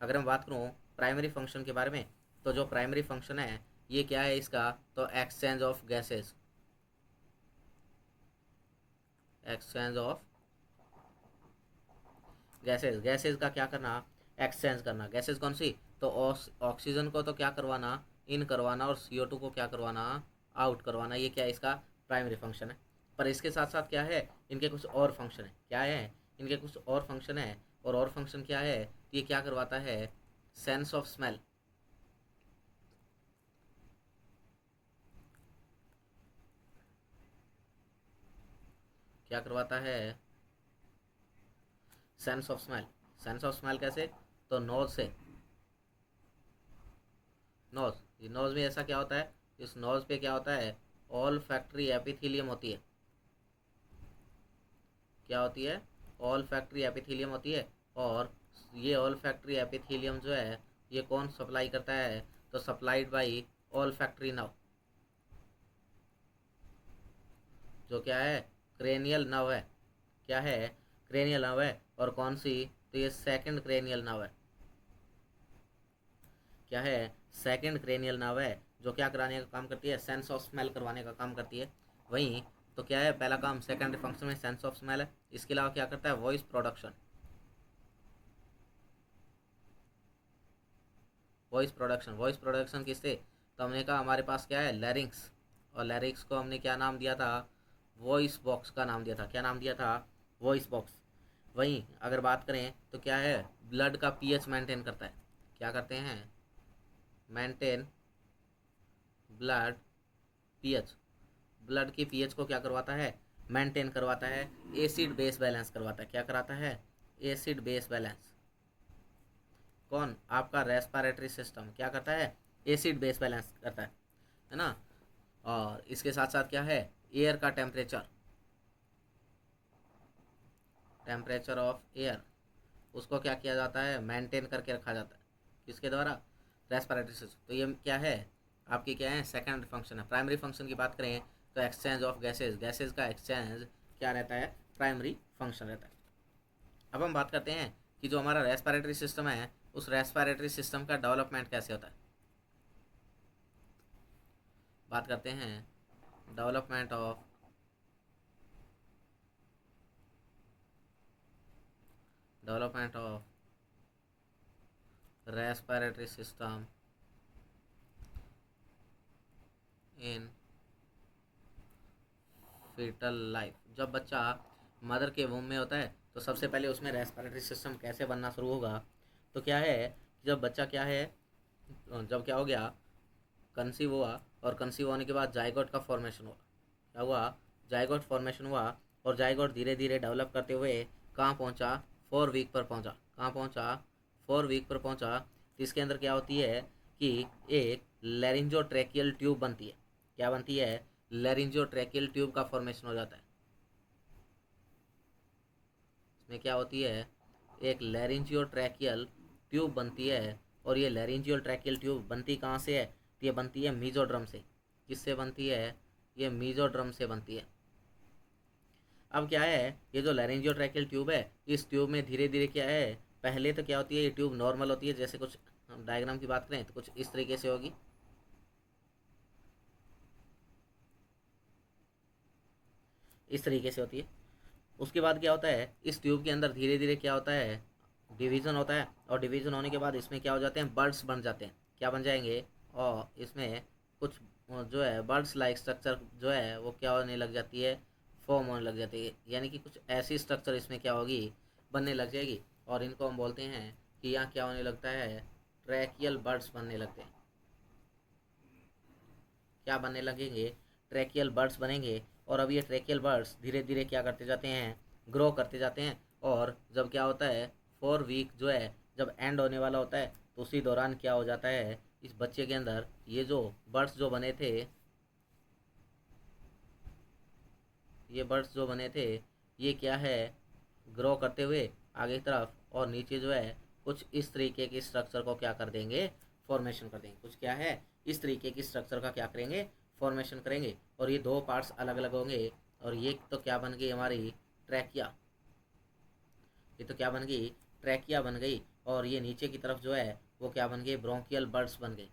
अगर मैं बात करूँ प्राइमरी फंक्शन के बारे में, तो जो प्राइमरी फंक्शन है ये क्या है इसका? तो exchange of gases, exchange of gases, gases का क्या करना? एक्सचेंज करना। गैसेस कौन सी? तो ऑक्सीजन को तो क्या करवाना? इन करवाना, और CO2 को क्या करवाना? आउट करवाना। ये क्या है इसका? प्राइमरी फंक्शन है। पर इसके साथ साथ क्या है, इनके कुछ और फंक्शन है। क्या है? इनके कुछ और फंक्शन है। और फंक्शन क्या है? तो ये क्या करवाता है? सेंस ऑफ स्मेल, क्या करवाता है? Sense of smell. Sense of smell कैसे? तो नोज से, नोज, ये नोज में ऐसा क्या होता है, इस नोज पे क्या होता है? ऑल फैक्ट्री एपिथीलियम होती है। क्या होती है? ऑल फैक्ट्री एपिथीलियम होती है। और ये ऑल फैक्ट्री एपिथीलियम जो है ये कौन सप्लाई करता है? तो supplied by all factory nerve, जो क्या है? क्रेनियल नर्व है। क्या है? क्रेनियल नर्व है। और कौन सी? तो ये सेकंड क्रेनियल नर्व है। क्या है? सेकंड क्रेनियल नर्व है, जो क्या कराने का काम करती है? सेंस ऑफ स्मेल करवाने का काम करती है। वहीं तो क्या है पहला काम सेकेंडरी फंक्शन में सेंस ऑफ स्मेल है। इसके अलावा क्या करता है? Voice production, voice production. Voice production किससे? तो हमने कहा हमारे पास क्या है? लैरिंक्स, और लैरिंक्स को हमने क्या नाम दिया था? वॉइस बॉक्स का नाम दिया था। क्या नाम दिया था? Voice box. वहीं अगर बात करें तो क्या है? ब्लड का पीएच मेंटेन करता है। क्या करते हैं? Maintain blood pH. ब्लड की पीएच को क्या करवाता है? मेंटेन करवाता है। एसिड बेस बैलेंस करवाता है। क्या कराता है? Acid base balance. कौन? आपका रेस्पिरेटरी सिस्टम क्या करता है? एसिड बेस बैलेंस करता है ना। और इसके साथ साथ क्या है? एयर का टेम्परेचर, टेम्परेचर ऑफ एयर, उसको क्या किया जाता है, मेंटेन करके रखा जाता है, किसके द्वारा, रेस्पिरेटरी सिस्टम। तो ये क्या है आपकी, क्या है, सेकेंडरी फंक्शन है। प्राइमरी फंक्शन की बात करें तो एक्सचेंज ऑफ गैसेज, गैसेज का एक्सचेंज क्या रहता है, प्राइमरी फंक्शन रहता है। अब हम बात करते हैं कि जो हमारा रेस्पिरेटरी सिस्टम है, उस रेस्पिरेटरी सिस्टम का डेवलपमेंट कैसे होता है। बात करते हैं development of respiratory system in fetal life. जब बच्चा मदर के वूम में होता है तो सबसे पहले उसमें रेस्पिरेटरी सिस्टम कैसे बनना शुरू होगा, तो क्या है कि जब बच्चा क्या है, जब क्या हो गया, कंसीव हुआ, और कंसीव होने के बाद जाइगोट का फॉर्मेशन हुआ। क्या हुआ, जाइगोट फॉर्मेशन हुआ, और जाइगोट धीरे धीरे डेवलप करते हुए कहाँ पहुँचा, 4 वीक पर पहुँचा। कहाँ पहुँचा, 4 वीक पर पहुँचा। तो इसके अंदर क्या होती है कि एक लैरिंजोट्रैकियल ट्यूब बनती है। क्या बनती है, लैरिंजोट्रैकियल ट्यूब का फॉर्मेशन हो जाता है। इसमें क्या होती है, एक लैरिंजियोट्रैकियल ट्यूब बनती है, और ये लैरिंजियोट्रैकियल ट्यूब बनती कहाँ से है, तो ये बनती है मीजोड्रम से। किससे बनती है, ये मीजोड्रम से बनती है। अब क्या है, ये जो लैरिंजियोट्रैकियल ट्यूब है, इस ट्यूब में धीरे धीरे क्या है, पहले तो क्या होती है, ये ट्यूब नॉर्मल होती है, जैसे कुछ हम डायग्राम की बात करें तो कुछ इस तरीके से होगी। इस तरीके से होती है। उसके बाद क्या होता है, इस ट्यूब के अंदर धीरे धीरे क्या होता है, डिवीज़न होता है, और डिवीज़न होने के बाद इसमें क्या हो जाते हैं, बर्ड्स बन जाते हैं। क्या बन जाएंगे, और इसमें कुछ जो है बर्ड्स लाइक स्ट्रक्चर जो है वो क्या होने लग जाती है, फॉर्म होने लग जाती है। यानी कि कुछ ऐसी स्ट्रक्चर इसमें क्या होगी, बनने लग जाएगी, और इनको हम बोलते हैं कि यहाँ क्या होने लगता है, ट्रैकियल बर्ड्स बनने लगते हैं। क्या बनने लगेंगे, ट्रैकियल बर्ड्स बनेंगे। और अब ये ट्रैकियल बर्ड्स धीरे धीरे क्या करते जाते हैं, ग्रो करते जाते हैं। और जब क्या होता है, 4 वीक जो है जब एंड होने वाला होता है, तो उसी दौरान क्या हो जाता है, इस बच्चे के अंदर ये जो बर्ड्स जो बने थे, ये बर्ड्स जो बने थे, ये क्या है, ग्रो करते हुए आगे की तरफ, और नीचे जो है कुछ इस तरीके की स्ट्रक्चर को क्या कर देंगे, फॉर्मेशन कर देंगे। कुछ क्या है, इस तरीके की स्ट्रक्चर का क्या करेंगे, फॉर्मेशन करेंगे। और ये दो पार्ट्स अलग अलग होंगे। और ये तो क्या बन गई हमारी, ट्रैकिया। ये तो क्या बन गई, ट्रैकिया बन गई। और ये नीचे की तरफ जो है वो क्या बन गए, ब्रोंकियल बर्ड्स बन गए।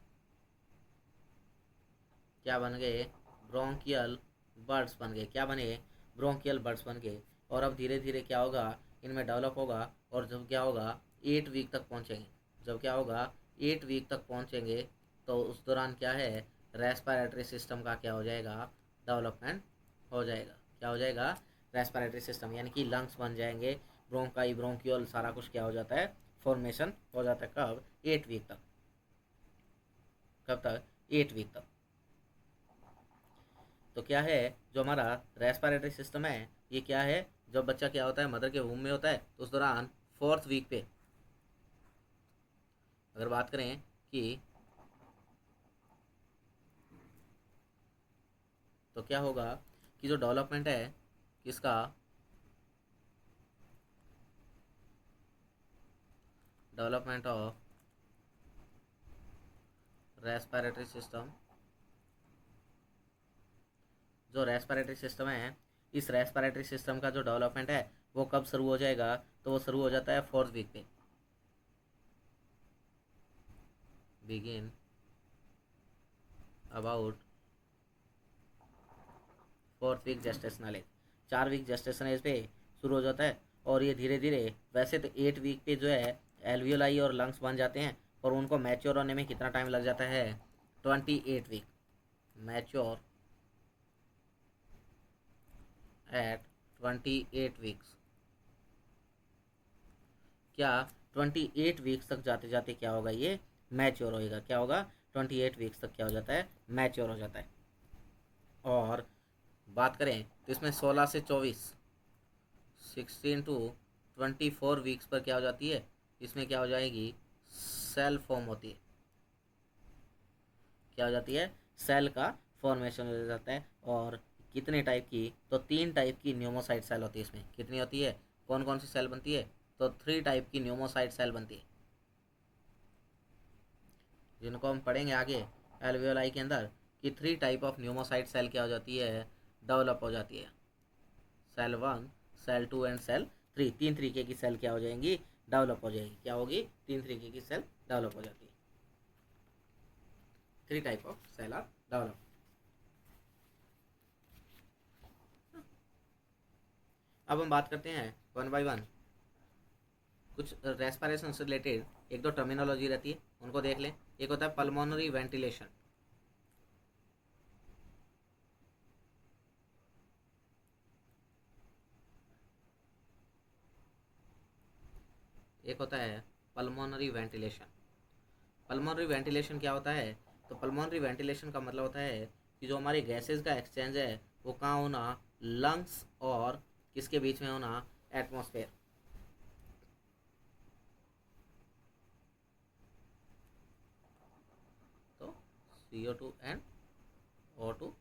क्या बन गए, ब्रोंकियल बर्ड्स बन गए। क्या बने, ब्रोंकियल बर्ड्स बन गए। और अब धीरे धीरे क्या होगा, इनमें डेवलप होगा, और जब क्या होगा, 8 वीक तक पहुंचेंगे। जब क्या होगा, 8 वीक तक पहुंचेंगे, तो उस दौरान क्या है, रेस्पिरेटरी सिस्टम का क्या हो जाएगा, डेवलपमेंट हो जाएगा। क्या हो जाएगा, रेस्पिरेटरी सिस्टम, यानी कि लंग्स बन जाएंगे, ब्रोंकाई ब्रोंकियल सारा कुछ क्या हो जाता है, फॉर्मेशन हो जाता है। कब, 8 वीक तक। कब तक, 8 वीक तक। तो क्या है, जो हमारा रेस्पिरेटरी सिस्टम है, ये क्या है, जब बच्चा क्या होता है, मदर के वूम में होता है, तो उस दौरान 4th वीक पे अगर बात करें कि, तो क्या होगा कि जो डेवलपमेंट है किसका, डेवलपमेंट ऑफ रेस्पिरेटरी सिस्टम, जो रेस्पिरेटरी सिस्टम है, इस रेस्पिरेटरी सिस्टम का जो डेवलपमेंट है वो कब शुरू हो जाएगा, तो वो शुरू हो जाता है 4th वीक पे। Begin about 4th week gestational age, 4 week gestation age पे शुरू हो जाता है। और ये धीरे धीरे, वैसे तो 8 वीक पे जो है एल्वियोलाई और लंग्स बन जाते हैं, और उनको मैच्योर होने में कितना टाइम लग जाता है, 28 वीक। Mature eight 28 weeks. क्या, 28 वीक्स तक जाते जाते क्या होगा, ये मैच्योर होएगा। क्या होगा, 28 वीक्स तक क्या हो जाता है, मैच्योर हो जाता है। और बात करें तो इसमें 16 से 24, 16 to 24 वीक्स पर क्या हो जाती है, इसमें क्या हो जाएगी, सेल फॉर्म होती है। क्या हो जाती है, सेल का फॉर्मेशन हो जाता है। और कितने टाइप की, तो 3 टाइप की न्यूमोसाइट सेल होती है इसमें। कितनी होती है, कौन कौन सी सेल बनती है? तो 3 टाइप की न्यूमोसाइट सेल बनती है, जिनको हम पढ़ेंगे आगे एल्वियोलाई के अंदर, कि 3 टाइप ऑफ न्यूमोसाइट सेल क्या हो जाती है, डेवलप हो जाती है। सेल 1, सेल 2 एंड सेल 3, 3 तरीके की सेल क्या हो जाएंगी, डेवलप हो जाएगी। क्या होगी? 3 तरीके की सेल डेवलप हो जाती है। 3 type of cell are develop. अब हम बात करते हैं वन बाय वन, कुछ रेस्पिरेशन से रिलेटेड एक दो टर्मिनोलॉजी रहती है, उनको देख लें। एक होता है पल्मोनरी वेंटिलेशन, एक होता है पल्मोनरी वेंटिलेशन। पल्मोनरी वेंटिलेशन क्या होता है? तो पल्मोनरी वेंटिलेशन का मतलब होता है कि जो हमारी गैसेज का एक्सचेंज है वो कहाँ होना, लंग्स और किसके बीच में होना, एटमॉस्फेयर। तो CO2 and O2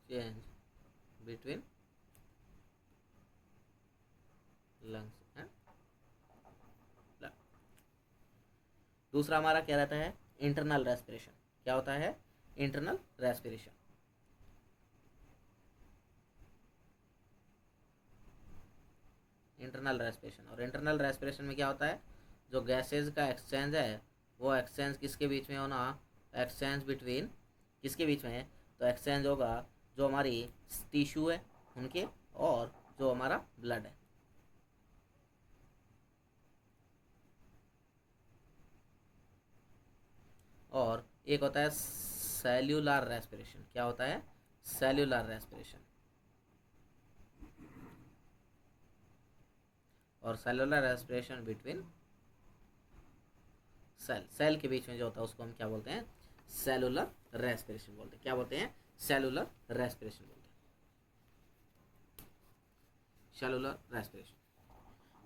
change between lungs and blood. दूसरा हमारा क्या रहता है, इंटरनल रेस्पिरेशन। क्या होता है? Internal respiration. इंटरनल रेस्पिरेशन, और इंटरनल रेस्पिरेशन में क्या होता है, जो गैसेज का एक्सचेंज है वो एक्सचेंज किसके बीच में होना, एक्सचेंज बिटवीन किसके बीच में है, तो एक्सचेंज होगा जो हमारी टिश्यू है उनके और जो हमारा ब्लड है। और एक होता है सेल्यूलर रेस्पिरेशन। क्या होता है? Cellular respiration. और सेलुलर रेस्पिरेशन बिटवीन सेल के बीच में जो होता है उसको हम क्या बोलते हैं, सेलुलर रेस्पिरेशन बोलते हैं। क्या बोलते हैं? सेलुलर रेस्पिरेशन बोलते हैं, सेलुलर रेस्पिरेशन।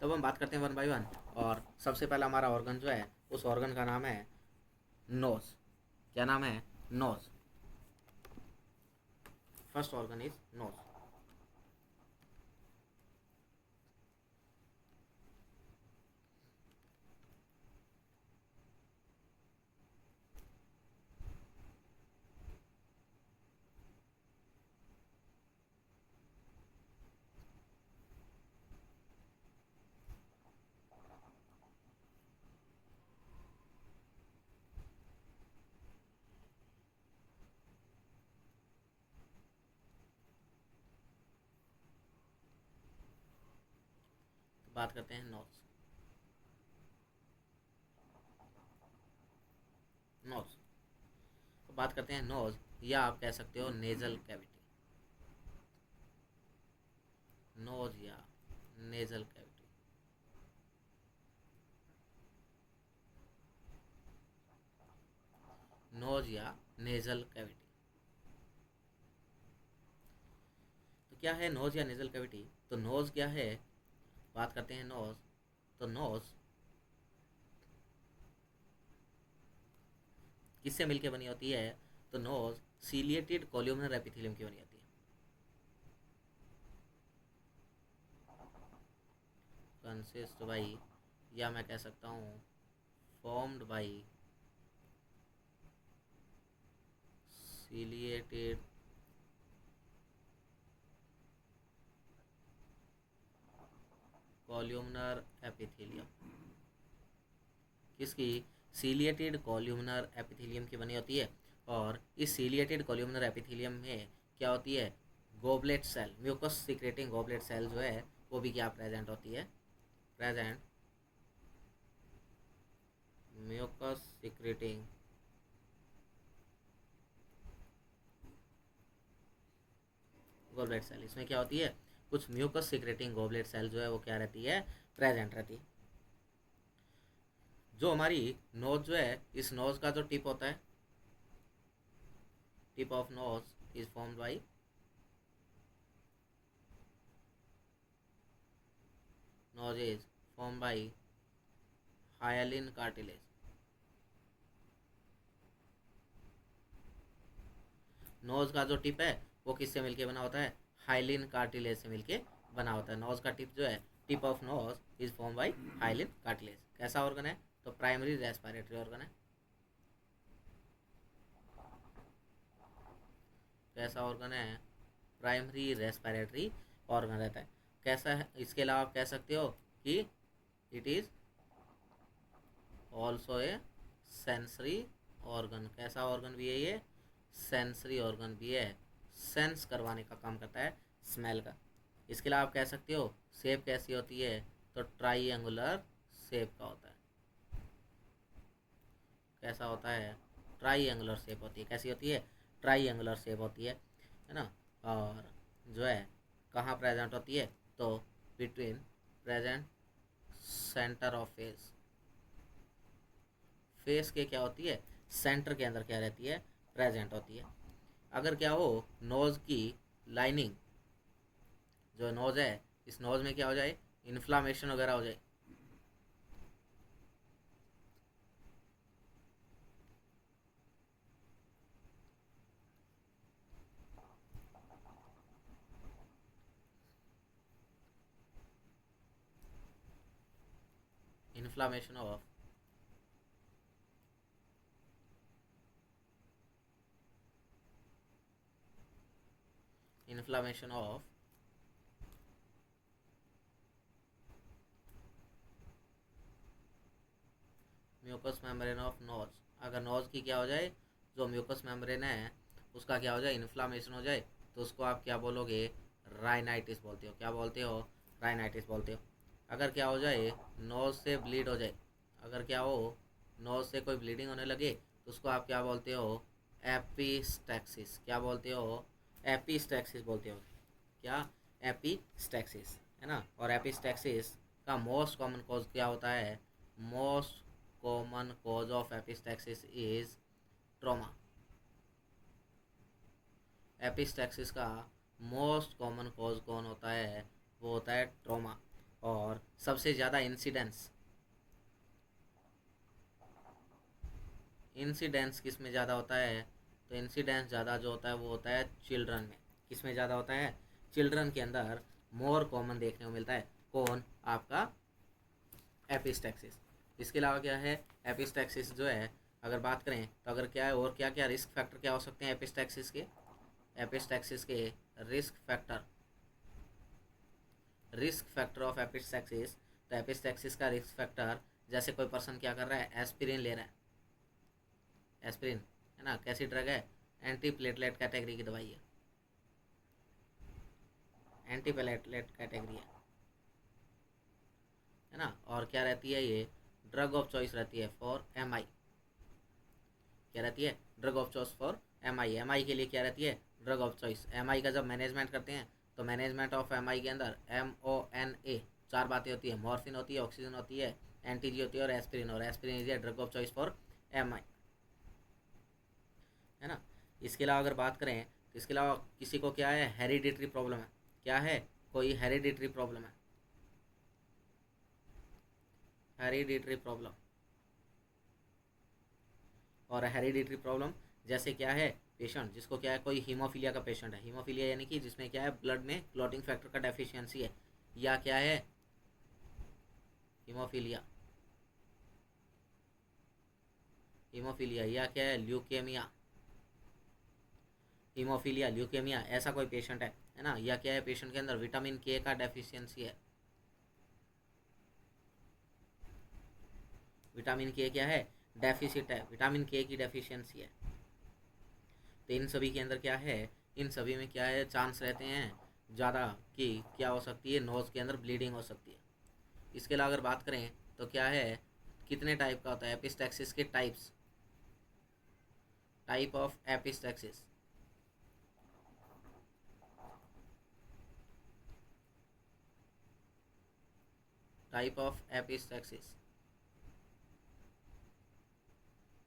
तब हम बात करते हैं वन बाय वन, और सबसे पहला हमारा ऑर्गन जो है उस ऑर्गन का नाम है नोज। क्या नाम है? Nose. First organ is nose. बात करते हैं नोज। नोज तो बात करते हैं नोज, या आप कह सकते हो नेजल कैविटी। नोज या नेजल कैविटी। नोज या नेजल कैविटी। तो क्या है नोज या नेजल कैविटी? तो नोज क्या है, बात करते हैं नोज। तो नोज किससे मिलके बनी होती है? तो नोज सीलिएटेड कॉल्यूमनर एपिथेलियम की बनी होती है। कंसिस्ट बाई, या मैं कह सकता हूँ formed by ciliated columnar epithelium. किसकी? सीलिएटेड कॉल्यूमनर एपिथेलियम की बनी होती है। और इस सीलिएटेड कॉल्यूमनर एपिथेलियम में क्या होती है, goblet cell, mucus secreting goblet cell जो है वो भी क्या प्रेजेंट होती है, present mucus secreting goblet cell. इसमें क्या होती है, कुछ म्यूकस सीक्रेटिंग गोबलेट सेल जो है वो क्या रहती है, प्रेजेंट रहती है। जो हमारी नोज जो है, इस नोज का जो टिप होता है, tip of nose is formed by nose is formed by hyaline cartilage. Nose का जो टिप है वो किससे मिलके बना होता है, हाइलिन कार्टिलेज से मिलके बना होता है। नोज का टिप जो है, tip of nose is form by hyaline cartilage. कैसा ऑर्गन है? तो प्राइमरी रेस्पिरेटरी ऑर्गन है। कैसा ऑर्गन है? प्राइमरी रेस्पिरेटरी ऑर्गन रहता है। कैसा है? इसके अलावा आप कह सकते हो कि it is also a sensory organ. कैसा ऑर्गन भी है ये? सेंसरी ऑर्गन भी है। सेंस करवाने का काम करता है स्मेल का। इसके अलावा आप कह सकते हो शेप कैसी होती है? तो ट्राइएंगुलर शेप का होता है। कैसा होता है? ट्राइएंगुलर शेप होती है। कैसी होती है? ट्राइएंगुलर शेप होती है ना। और जो है कहाँ प्रेजेंट होती है? तो between present centre of face. Face के क्या होती है? सेंटर के अंदर क्या रहती है? प्रेजेंट होती है। अगर क्या हो नोज की लाइनिंग, जो नोज है, इस नोज में क्या हो जाए? इन्फ्लामेशन वगैरह हो जाए, inflammation of inflammation of mucous membrane of nose. अगर नोज की क्या हो जाए, जो म्यूकस मेम्ब्रेन है उसका क्या हो जाए? इन्फ्लामेशन हो जाए, तो उसको आप क्या बोलोगे? राइनाइटिस बोलते हो। क्या बोलते हो? राइनाइटिस बोलते हो। अगर क्या हो जाए? नोज से ब्लीड हो जाए, अगर क्या हो नोज से कोई ब्लीडिंग होने लगे, तो उसको आप क्या बोलते हो? एपिस्टैक्सिस। क्या बोलते हो? एपिस्टैक्सिस बोलते हो। क्या? एपिस्टैक्सिस, है ना। और एपिस्टैक्सिस का मोस्ट कॉमन कॉज क्या होता है? Most common cause of epistaxis is trauma. Epistaxis का मोस्ट कॉमन कॉज कौन होता है? वो होता है ट्रॉमा। और सबसे ज़्यादा इंसिडेंस किस में ज़्यादा होता है? तो इंसिडेंस ज़्यादा जो होता है वो होता है चिल्ड्रन में। किस में ज़्यादा होता है? चिल्ड्रन के अंदर मोर कॉमन देखने को मिलता है। कौन? आपका एपिस्टैक्सिस। इसके अलावा क्या है? एपिस्टैक्सिस जो है अगर बात करें तो अगर क्या है और क्या क्या रिस्क फैक्टर क्या हो सकते हैं एपिस्टैक्सिस के? एपिस्टैक्सिस के रिस्क फैक्टर ऑफ एपिस्टैक्सिस। तो एपिस्टैक्सिस का रिस्क फैक्टर, जैसे कोई पर्सन क्या कर रहा है? एस्पिरिन ले रहा है। एस्पिरिन, है ना, कैसी ड्रग है? एंटी प्लेटलेट कैटेगरी की दवाई एंटी प्लेटलेट कैटेगरी है ना। और क्या रहती है ये? ड्रग ऑफ चॉइस रहती है फॉर एम आई। क्या रहती है? Drug of choice for M I. M I के लिए क्या रहती है? Drug of choice. M I का जब मैनेजमेंट करते हैं तो मैनेजमेंट ऑफ एम आई के अंदर MONA चार बातें होती है। मॉर्फिन होती है, ऑक्सीजन होती है, एंटीजी होती है और एस्पिरिन। और aspirin is a drug of choice for M I, है ना। इसके अलावा अगर बात करें तो इसके अलावा किसी को क्या है? हेरिडिटरी प्रॉब्लम है। क्या है? कोई हेरिडिटरी प्रॉब्लम है। Hereditary problem. और हेरिडिटरी प्रॉब्लम जैसे क्या है? पेशेंट जिसको क्या है? कोई हीमोफीलिया का पेशेंट है। हीमोफीलिया यानी कि जिसमें क्या है? ब्लड में क्लॉटिंग फैक्टर का डेफिशिएंसी है। या क्या है? हीमोफीलिया। हीमोफीलिया या क्या है? ल्यूकेमिया। हीमोफीलिया, ल्यूकेमिया, ऐसा कोई पेशेंट है ना। या क्या है? पेशेंट के अंदर विटामिन के का डेफिशिएंसी है। विटामिन के क्या है? डेफिसिट है। विटामिन के की डेफिशिएंसी है। तो इन सभी के अंदर क्या है? इन सभी में क्या है? चांस रहते हैं ज़्यादा कि क्या हो सकती है? नोज़ के अंदर ब्लीडिंग हो सकती है। इसके अलावा अगर बात करें तो क्या है? कितने टाइप का होता है एपिस्टैक्सिस के? Types, type of epistaxis. Type of epistaxis.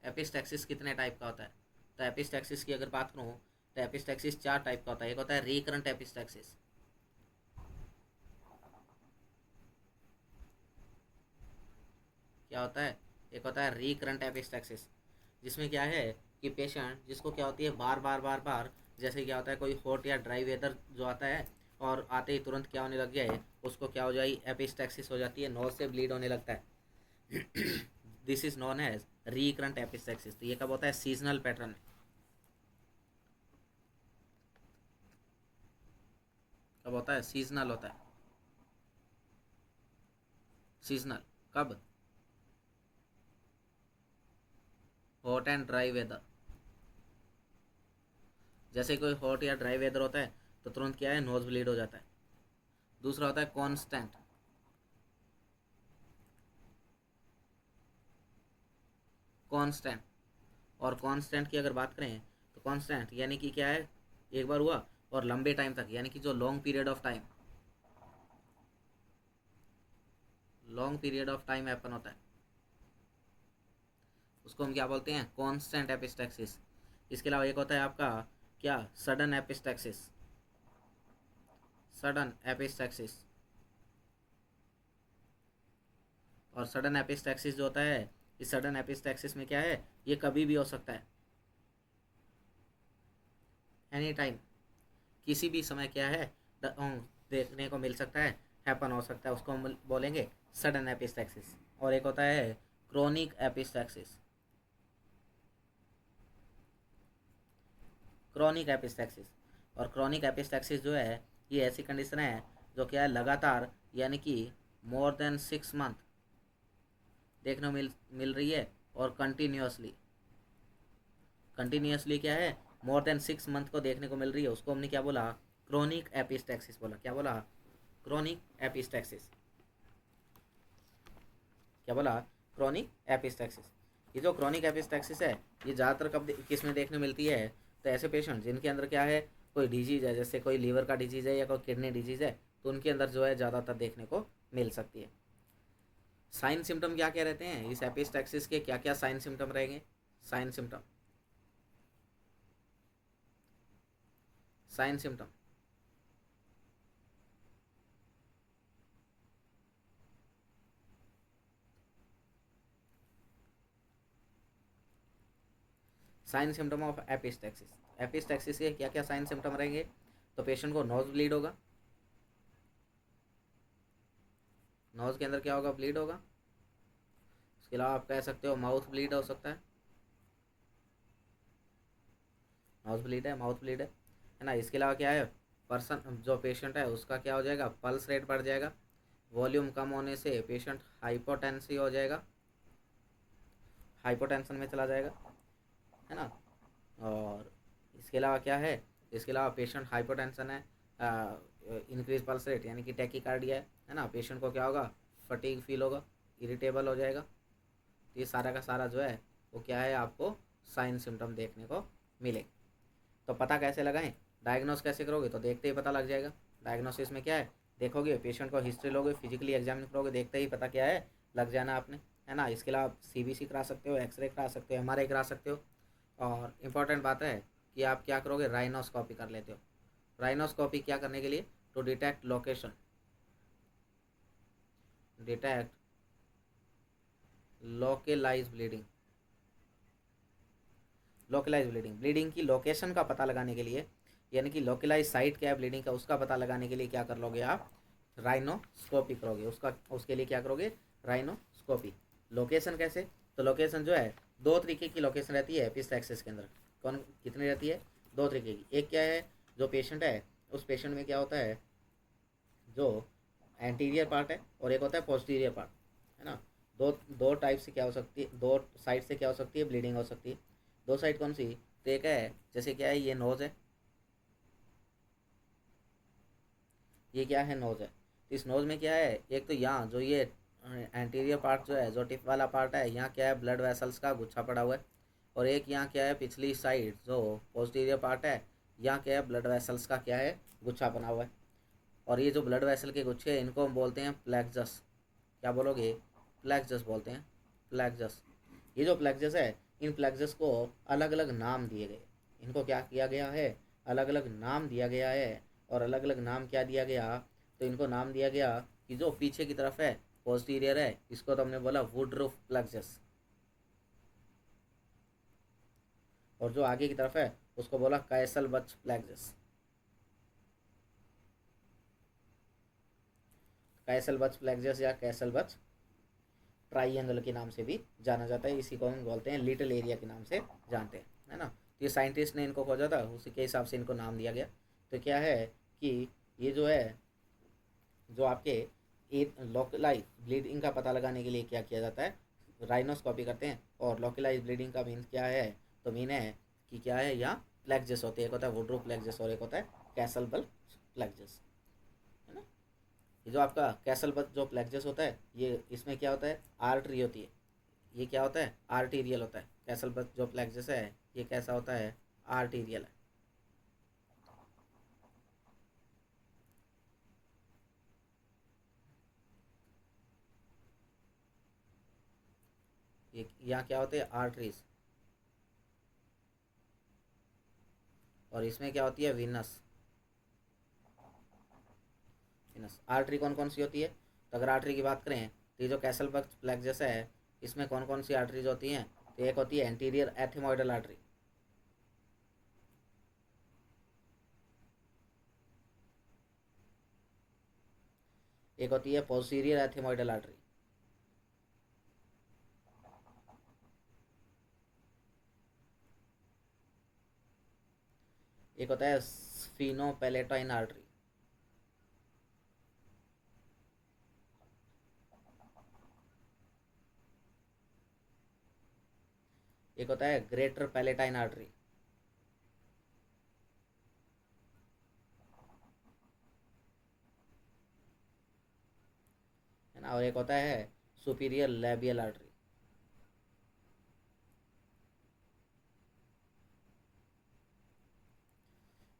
Epistaxis कितने टाइप का होता है? तो एपिस्टैक्सिस की अगर बात करूँ तो एपिस्टैक्सिस चार टाइप का होता है। एक होता है रिकरेंट एपिस्टैक्सिस। क्या होता है? एक होता है रिकरेंट एपिस्टैक्सिस, जिसमें क्या है कि पेशेंट जिसको क्या होती है? बार बार बार बार, जैसे क्या होता है? कोई हॉट या ड्राई वेदर जो आता है और आते ही तुरंत क्या होने लग जाए, उसको क्या हो जाए, एपिस्टैक्सिस हो जाती है, नोज से ब्लीड होने लगता है। This is known as recurrent epistaxis. तो ये कब होता है, सीजनल पैटर्न में। कब होता है, सीजनल होता है। सीजनल कब, हॉट एंड ड्राई वेदर। जैसे कोई हॉट या ड्राई वेदर होता है तो तुरंत क्या है, नोज ब्लीड हो जाता है। दूसरा होता है कांस्टेंट। कांस्टेंट, और कांस्टेंट की अगर बात करें तो कांस्टेंट यानी कि क्या है, एक बार हुआ और लंबे टाइम तक, यानी कि जो long period of time, long period of time happen होता है, उसको हम क्या बोलते हैं, कांस्टेंट एपिस्टैक्सिस। इसके अलावा एक होता है आपका क्या, सडन एपिस्टैक्सिस। सडन एपिस्टैक्सिस, और सडन एपिस्टैक्सिस जो होता है, इस सडन एपिस्टैक्सिस में क्या है, ये कभी भी हो सकता है, एनी टाइम, किसी भी समय क्या है, देखने को मिल सकता है, हैपन हो सकता है, उसको हम बोलेंगे सडन एपिस्टैक्सिस। और एक होता है क्रोनिक एपिस्टैक्सिस। क्रोनिक एपिस्टैक्सिस, और क्रोनिक एपिस्टैक्सिस जो है, ये ऐसी कंडीशन है जो क्या है, लगातार यानी कि मोर देन 6 मंथ देखने को मिल रही है, और कंटिन्यूसली, कंटिन्यूसली क्या है, मोर देन 6 मंथ को देखने को मिल रही है, उसको हमने क्या बोला, क्रोनिक एपिस्टैक्सिस बोला। क्या बोला, क्रोनिक एपिस्टैक्सिस। क्या बोला, क्रोनिक एपिस्टैक्सिस। ये जो क्रोनिक एपिस्टैक्सिस है, ये ज़्यादातर कब किस में देखने मिलती है, तो ऐसे पेशेंट जिनके अंदर क्या है, कोई डिजीज़ है, जैसे कोई लीवर का डिजीज़ है या कोई किडनी डिजीज़ है, तो उनके अंदर जो है ज़्यादातर देखने को मिल सकती है। साइन सिम्टम क्या क्या रहते हैं इस एपिस्टैक्सिस के, क्या क्या साइन सिम्टम रहेंगे, sign symptom, sign symptom. Sign symptom of epistaxis, epistaxis के क्या क्या साइन सिम्टम रहेंगे, तो पेशेंट को नोज ब्लीड होगा, नोज के अंदर क्या होगा, ब्लीड होगा। उसके अलावा आप कह सकते हो माउथ ब्लीड हो सकता है, नोज ब्लीड है, माउथ ब्लीड है ना। इसके अलावा क्या है, पर्सन जो पेशेंट है उसका क्या हो जाएगा, पल्स रेट बढ़ जाएगा, वॉल्यूम कम होने से पेशेंट हाइपोटेंसी हो जाएगा, हाइपोटेंशन में चला जाएगा, है ना। और इसके अलावा क्या है, इसके अलावा पेशेंट हाइपोटेंशन है, इंक्रीज पल्स रेट यानी कि टैकीकार्डिया है ना, पेशेंट को क्या होगा, फटीग फील होगा, इरिटेबल हो जाएगा। तो ये सारा का सारा जो है वो क्या है, आपको साइन सिम्टम देखने को मिले। तो पता कैसे लगाएं, डायग्नोस कैसे करोगे, तो देखते ही पता लग जाएगा। डायग्नोसिस में क्या है, देखोगे पेशेंट को, हिस्ट्री लोगे, फिजिकली एग्जामिन करोगे, देखते ही पता क्या है, लग जाना आपने, है ना। इसके अलावा सीबीसी करा सकते हो, एक्सरे करा सकते हो, एमआरआई करा सकते हो। और इम्पॉर्टेंट बात है कि आप क्या करोगे, राइनोस्कोपी कर लेते हो। राइनोस्कोपी क्या करने के लिए, to detect location, detect localise bleeding, localise bleeding, bleeding की लोकेशन का पता लगाने के लिए, यानी कि लोकलाइज साइट क्या है ब्लीडिंग का, उसका पता लगाने के लिए क्या कर लोगे आप, राइनोस्कोपी करोगे। उसका उसके लिए क्या करोगे, राइनोस्कोपी। लोकेशन कैसे, तो लोकेशन जो है, दो तरीके की लोकेशन रहती है एपिस्टैक्सिस के अंदर। कौन कितनी रहती है, दो तरीके की। एक क्या है, जो पेशेंट है उस पेशेंट में क्या होता है, जो एंटीरियर पार्ट है, और एक होता है पोस्टीरियर पार्ट, है ना। दो दो टाइप से क्या हो सकती है, दो साइड से क्या हो सकती है, ब्लीडिंग हो सकती है। दो साइड कौन सी, तो एक है, जैसे क्या है, ये नोज़ है, ये क्या है, नोज़ है। तो इस नोज़ में क्या है, एक तो यहाँ जो ये एंटीरियर पार्ट जो है, जो टिप वाला पार्ट है, यहाँ क्या है, ब्लड वेसल्स का गुच्छा पड़ा हुआ है। और एक यहाँ क्या है, पिछली साइड जो पोस्टीरियर पार्ट है, यहाँ क्या है, ब्लड वेसल्स का क्या है, गुच्छा बना हुआ है। और ये जो ब्लड वेसल के गुच्छे हैं, इनको हम बोलते हैं प्लेक्सस। क्या बोलोगे, प्लेक्सस बोलते हैं, प्लेक्सस। ये जो प्लेक्सस है, इन प्लेक्सस को अलग अलग नाम दिए गए, इनको क्या किया गया है, अलग अलग नाम दिया गया है। और अलग अलग नाम क्या दिया गया, तो इनको नाम दिया गया कि जो पीछे की तरफ है, पोस्टीरियर है, इसको तो हमने बोला वुडरूफ प्लेक्सस, और जो आगे की तरफ है उसको बोला कैसल बच प्लेक्सस। कैसलबर्ग प्लेक्सस या कैसलबर्ग ट्राइंगल के नाम से भी जाना जाता है। इसी को हम बोलते हैं लिटिल एरिया के नाम से जानते हैं, है ना। तो ये साइंटिस्ट ने इनको खोजा था, उसी के हिसाब से इनको नाम दिया गया। तो क्या है कि ये जो है, जो आपके लोकलाइज ब्लीडिंग का पता लगाने के लिए क्या किया जाता है, राइनोस्कोपी करते हैं। और लोकलाइज ब्लीडिंग का मीन क्या है, तो मीन है कि क्या है, यहाँ प्लेक्सस होते हैं, एक होता है वुडरूफ प्लेक्सस और एक होता है कैसलबर्ग प्लेक्सस, है ना। ये जो आपका कैसलबर्ग जो प्लेक्सस होता है, ये इसमें क्या होता है, आर्टरी होती है। ये क्या होता है, आर्टीरियल होता है। कैसलबर्ग जो प्लेक्सस है ये कैसा होता है, आर्टीरियल है। ये यहाँ क्या होते हैं, आर्टरीज, और इसमें क्या होती है, विनस। विनस आर्टरी कौन कौन सी होती है, तो अगर आर्टरी की बात करें तो ये जो कैसलबर्ग प्लेक्सस है इसमें कौन कौन सी आर्टरीज होती हैं, तो एक होती है एंटीरियर एथिमोइडल आर्टरी, एक होती है पोस्टीरियर एथिमोइडल आर्टरी, एक होता है स्फीनोपेलेटाइन आर्टरी, एक होता है ग्रेटर पैलेटाइन आर्टरी, है ना, और एक होता है सुपीरियर लेबियल आर्टरी।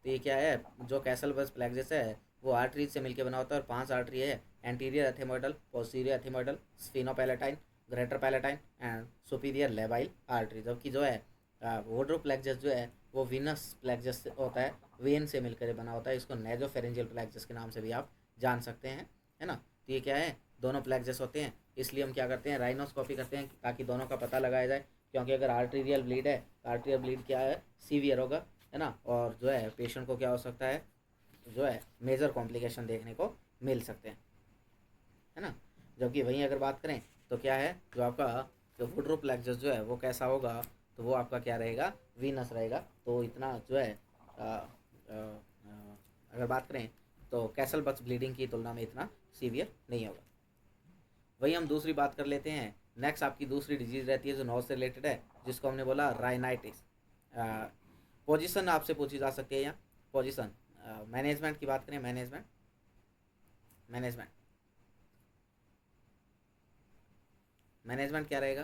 तो ये क्या है, जो कैसलबर्ग प्लेक्सस है वो आर्टरीज से मिलकर बना होता है, और 5 आर्टरी है, anterior ethmoidal, posterior ethmoidal, sphenopalatine, greater palatine and superior labial artery. जबकि जो है वोड्रोप प्लेक्सस जो है वो विनस प्लेक्सस होता है, वेन से मिलकर बना होता है। इसको नेजोफेरेंजियल प्लेक्सस के नाम से भी आप जान सकते हैं, है ना। तो ये क्या है, दोनों प्लेक्सस होते हैं, इसलिए हम क्या करते हैं, राइनोस्कोपी करते हैं ताकि दोनों का पता लगाया जाए। क्योंकि अगर आर्टीरियल ब्लीड है तो आर्टीरियल ब्लीड क्या है, सीवियर होगा, है ना, और जो है पेशेंट को क्या हो सकता है, जो है मेजर कॉम्प्लिकेशन देखने को मिल सकते हैं, है ना। जबकि वहीं अगर बात करें तो क्या है, जो आपका जो वुडरूफ प्लेक्सस जो है वो कैसा होगा, तो वो आपका क्या रहेगा, वीनस रहेगा। तो इतना जो है अगर बात करें तो कैसलबर्ग ब्लीडिंग की तुलना में इतना सीवियर नहीं होगा। वही हम दूसरी बात कर लेते हैं। नेक्स्ट आपकी दूसरी डिजीज रहती है जो नोज से रिलेटेड है, जिसको हमने बोला राइनाइटिस। पोजीशन आपसे पूछी जा सकती है यहाँ, पोजीशन। मैनेजमेंट की बात करें, मैनेजमेंट, मैनेजमेंट मैनेजमेंट क्या रहेगा,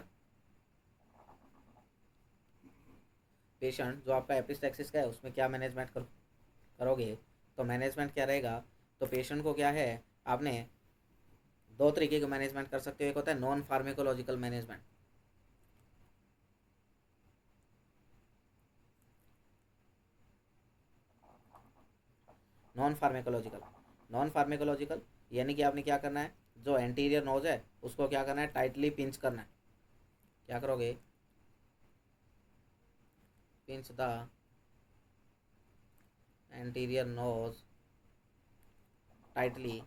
पेशेंट जो आपका एपिस्टेक्सिस का है उसमें क्या मैनेजमेंट करोगे, तो मैनेजमेंट क्या रहेगा, तो पेशेंट को क्या है, आपने दो तरीके का मैनेजमेंट कर सकते हो। एक होता है non pharmacological management, non pharmacological, non pharmacological यानी कि आपने क्या करना है, जो एंटीरियर नोज है उसको क्या करना है, टाइटली पिंच करना है। क्या करोगे, pinch the anterior nose tightly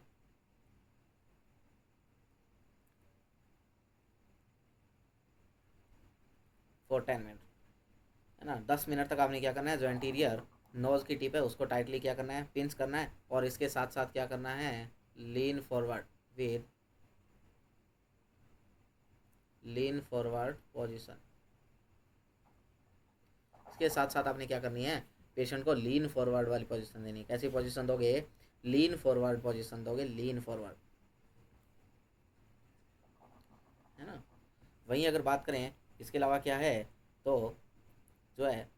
for 10 minute, है ना। 10 मिनट तक आपने क्या करना है, जो एंटीरियर नोज की टिप है उसको टाइटली क्या करना है, पिंच करना है, और इसके साथ साथ क्या करना है, lean forward with lean forward position. इसके साथ साथ आपने क्या करनी है, पेशेंट को लीन फॉरवर्ड वाली पोजीशन देनी है। कैसी पोजीशन दोगे, लीन फॉरवर्ड पोजीशन दोगे, लीन फॉरवर्ड, है ना। वहीं अगर बात करें इसके अलावा क्या है, तो जो है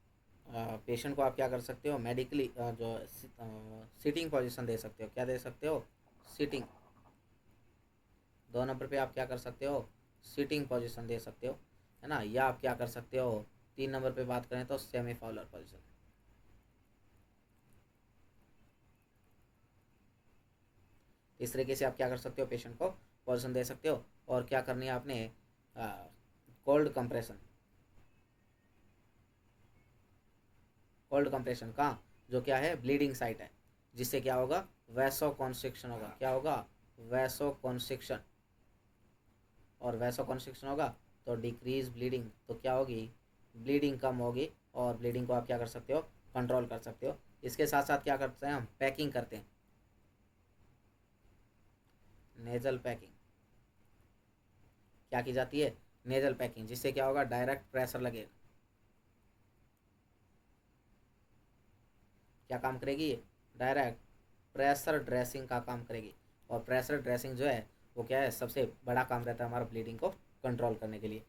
पेशेंट को आप क्या कर सकते हो, मेडिकली जो सिटिंग पोजीशन दे सकते हो। क्या दे सकते हो, सिटिंग। 2 नंबर पे आप क्या कर सकते हो, सिटिंग पोजीशन दे सकते हो, है ना। या आप क्या कर सकते हो, 3 नंबर पे बात करें तो सेमी फाउलर पोजीशन। इस तरीके से आप क्या कर सकते हो, पेशेंट को पोजीशन दे सकते हो। और क्या करनी है आपने, कोल्ड कंप्रेशन, कोल्ड कंप्रेशन का जो क्या है, ब्लीडिंग साइट है, जिससे क्या होगा, वैसो कॉन्स्ट्रिक्शन होगा। क्या होगा, वैसो कॉन्स्ट्रिक्शन, और वैसो कॉन्स्ट्रिक्शन होगा तो डिक्रीज ब्लीडिंग, तो क्या होगी, ब्लीडिंग कम होगी, और ब्लीडिंग को आप क्या कर सकते हो, कंट्रोल कर सकते हो। इसके साथ साथ क्या करते हैं हम, पैकिंग करते हैं, नेजल पैकिंग क्या की जाती है, नेजल पैकिंग, जिससे क्या होगा, डायरेक्ट प्रेशर लगेगा। क्या काम करेगी ये, डायरेक्ट प्रेशर ड्रेसिंग का काम करेगी। और प्रेशर ड्रेसिंग जो है वो क्या है, सबसे बड़ा काम रहता है हमारा ब्लीडिंग को कंट्रोल करने के लिए।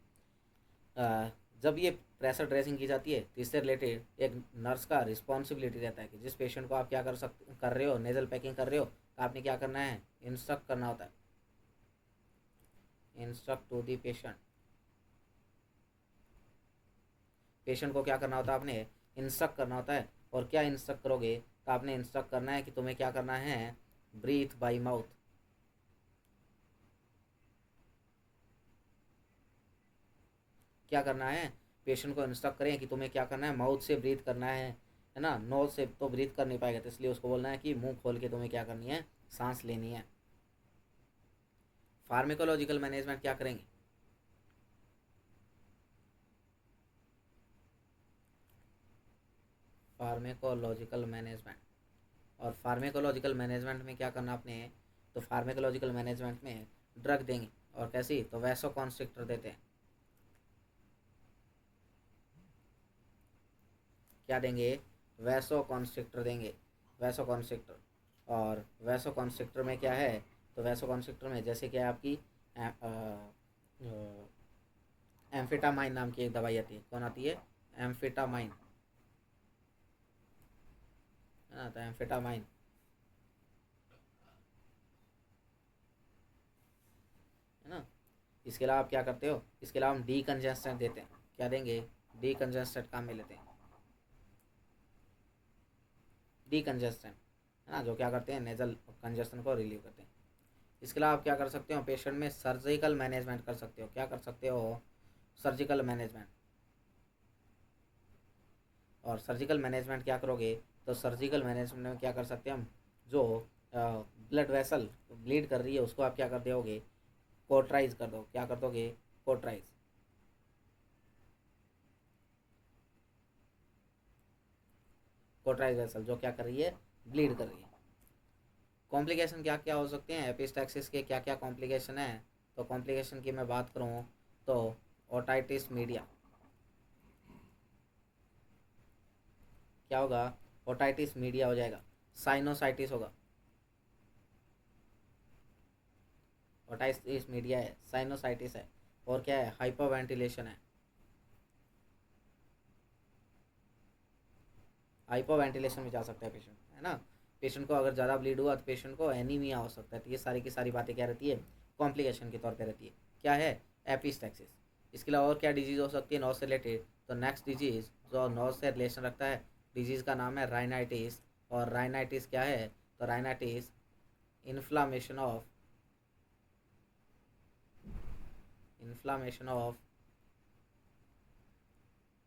जब ये प्रेशर ड्रेसिंग की जाती है तो इससे रिलेटेड एक नर्स का रिस्पॉन्सिबिलिटी रहता है कि जिस पेशेंट को आप क्या कर रहे हो, नेजल पैकिंग कर रहे हो, तो आपने क्या करना है, इंस्ट्रक्ट करना होता है, instruct to the patient. Patient को क्या करना होता है, आपने इंस्ट्रक्ट करना होता है। और क्या इंस्ट्रक्ट करोगे, तो आपने इंस्ट्रक्ट करना है कि तुम्हें क्या करना है, ब्रीथ बाई माउथ, क्या करना है, पेशेंट को इंस्ट्रक्ट करें कि तुम्हें क्या करना है, माउथ से ब्रीथ करना है ना, नोज से तो ब्रीथ कर नहीं पाएगा, तो इसलिए उसको बोलना है कि मुंह खोल के तुम्हें क्या करनी है, सांस लेनी है। फार्मेकोलॉजिकल मैनेजमेंट क्या करेंगे, फार्मेकोलॉजिकल मैनेजमेंट, और फार्मेकोलॉजिकल मैनेजमेंट में क्या करना आपने, तो फार्मेकोलॉजिकल मैनेजमेंट में ड्रग देंगे, और कैसी, तो वैसो कॉन्स्ट्रिक्टर देते हैं। क्या देंगे, वैसो कॉन्स्ट्रिक्टर देंगे, वैसो कॉन्स्ट्रिक्टर। और वैसो कॉन्स्ट्रिक्टर में क्या है, तो वैसो कॉन्स्ट्रिक्टर में जैसे क्या है आपकी एम्फेटामाइन नाम की एक दवाई आती है, कौन आती है, एम्फेटामाइन, है ना, तो एम्फेटामाइन, है ना। इसके अलावा आप क्या करते हो, इसके अलावा हम डी कंजेस्टेंट देते हैं, क्या देंगे, डी कंजेस्टेंट काम में लेते हैं, डी कंजेस्टेंट, है ना, जो क्या करते हैं, नेजल कंजेस्शन को रिलीव करते हैं। इसके अलावा आप क्या कर सकते हो, पेशेंट में सर्जिकल मैनेजमेंट कर सकते हो, क्या कर सकते हो, सर्जिकल मैनेजमेंट। और सर्जिकल मैनेजमेंट क्या करोगे, तो सर्जिकल मैनेजमेंट में क्या कर सकते हैं हम, जो ब्लड वेसल ब्लीड कर रही है उसको आप क्या कर दोगे, कोट्राइज कर दो, क्या कर दोगे, कोट्राइज, कोट्राइज वेसल जो क्या कर रही है, ब्लीड कर रही है। कॉम्प्लिकेशन क्या क्या हो सकते हैं, एपिस्टैक्सिस के क्या क्या कॉम्प्लिकेशन है, तो कॉम्प्लिकेशन की मैं बात करूँ तो ओटाइटिस मीडिया, क्या होगा, ओटाइटिस मीडिया हो जाएगा, साइनोसाइटिस होगा, ओटाइटिस मीडिया है, साइनोसाइटिस है, और क्या है, हाइपोवेंटिलेशन है, हाइपोवेंटिलेशन में जा सकता है पेशेंट, है ना। पेशेंट को अगर ज़्यादा ब्लीड हुआ तो पेशेंट को एनीमिया हो सकता है, तो ये सारी की सारी बातें क्या रहती है, कॉम्प्लिकेशन के तौर पे रहती है। क्या है, एपिस्टैक्सिस। इसके अलावा और क्या डिजीज़ हो सकती है नोज से रिलेटेड, तो नेक्स्ट डिजीज़ जो नोज से रिलेशन रखता है, डिजीज़ का नाम है राइनाइटिस। और राइनाइटिस क्या है, तो rhinitis inflammation of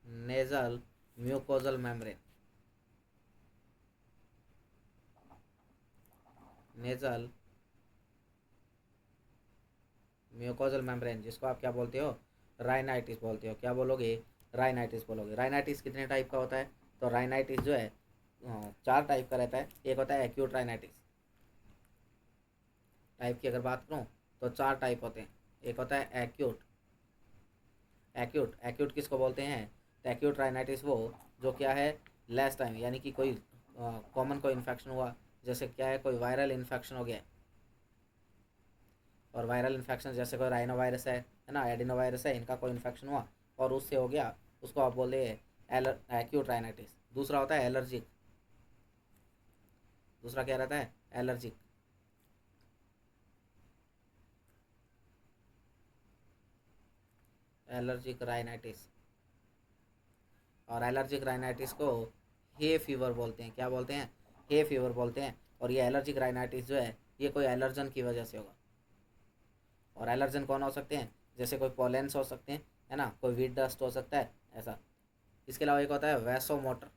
nasal mucosal membrane, nasal mucosal membrane, जिसको आप क्या बोलते हो, राइनाइटिस बोलते हो, क्या बोलोगे, राइनाइटिस बोलोगे। राइनाइटिस कितने टाइप का होता है, तो राइनाइटिस जो है 4 टाइप का रहता है। एक होता है एक्यूट राइनाइटिस, टाइप की अगर बात करूँ तो 4 टाइप होते हैं। एक होता है एक्यूट, एक्यूट किसको बोलते हैं, तो एक्यूट राइनाइटिस वो जो क्या है, लेस टाइम, यानी कि कोई कॉमन कोई इन्फेक्शन हुआ, जैसे क्या है, कोई वायरल इन्फेक्शन हो गया, और वायरल इन्फेक्शन जैसे कोई राइनो वायरस है ना, एडिनो वायरस है, इनका कोई इन्फेक्शन हुआ और उससे हो गया, उसको आप बोलते हैं एक्यूट राइनाइटिस। दूसरा होता है एलर्जिक, दूसरा क्या रहता है, एलर्जिक, एलर्जिक राइनाइटिस। और एलर्जिक राइनाइटिस को हे फीवर बोलते हैं, क्या बोलते हैं, हे फीवर बोलते हैं। और ये एलर्जिक राइनाइटिस जो है ये कोई एलर्जन की वजह से होगा। और एलर्जन कौन हो सकते हैं, जैसे कोई पोलेंस हो सकते हैं, है ना, कोई वीट डस्ट हो सकता है, ऐसा। इसके अलावा एक होता है वैसो मोटर,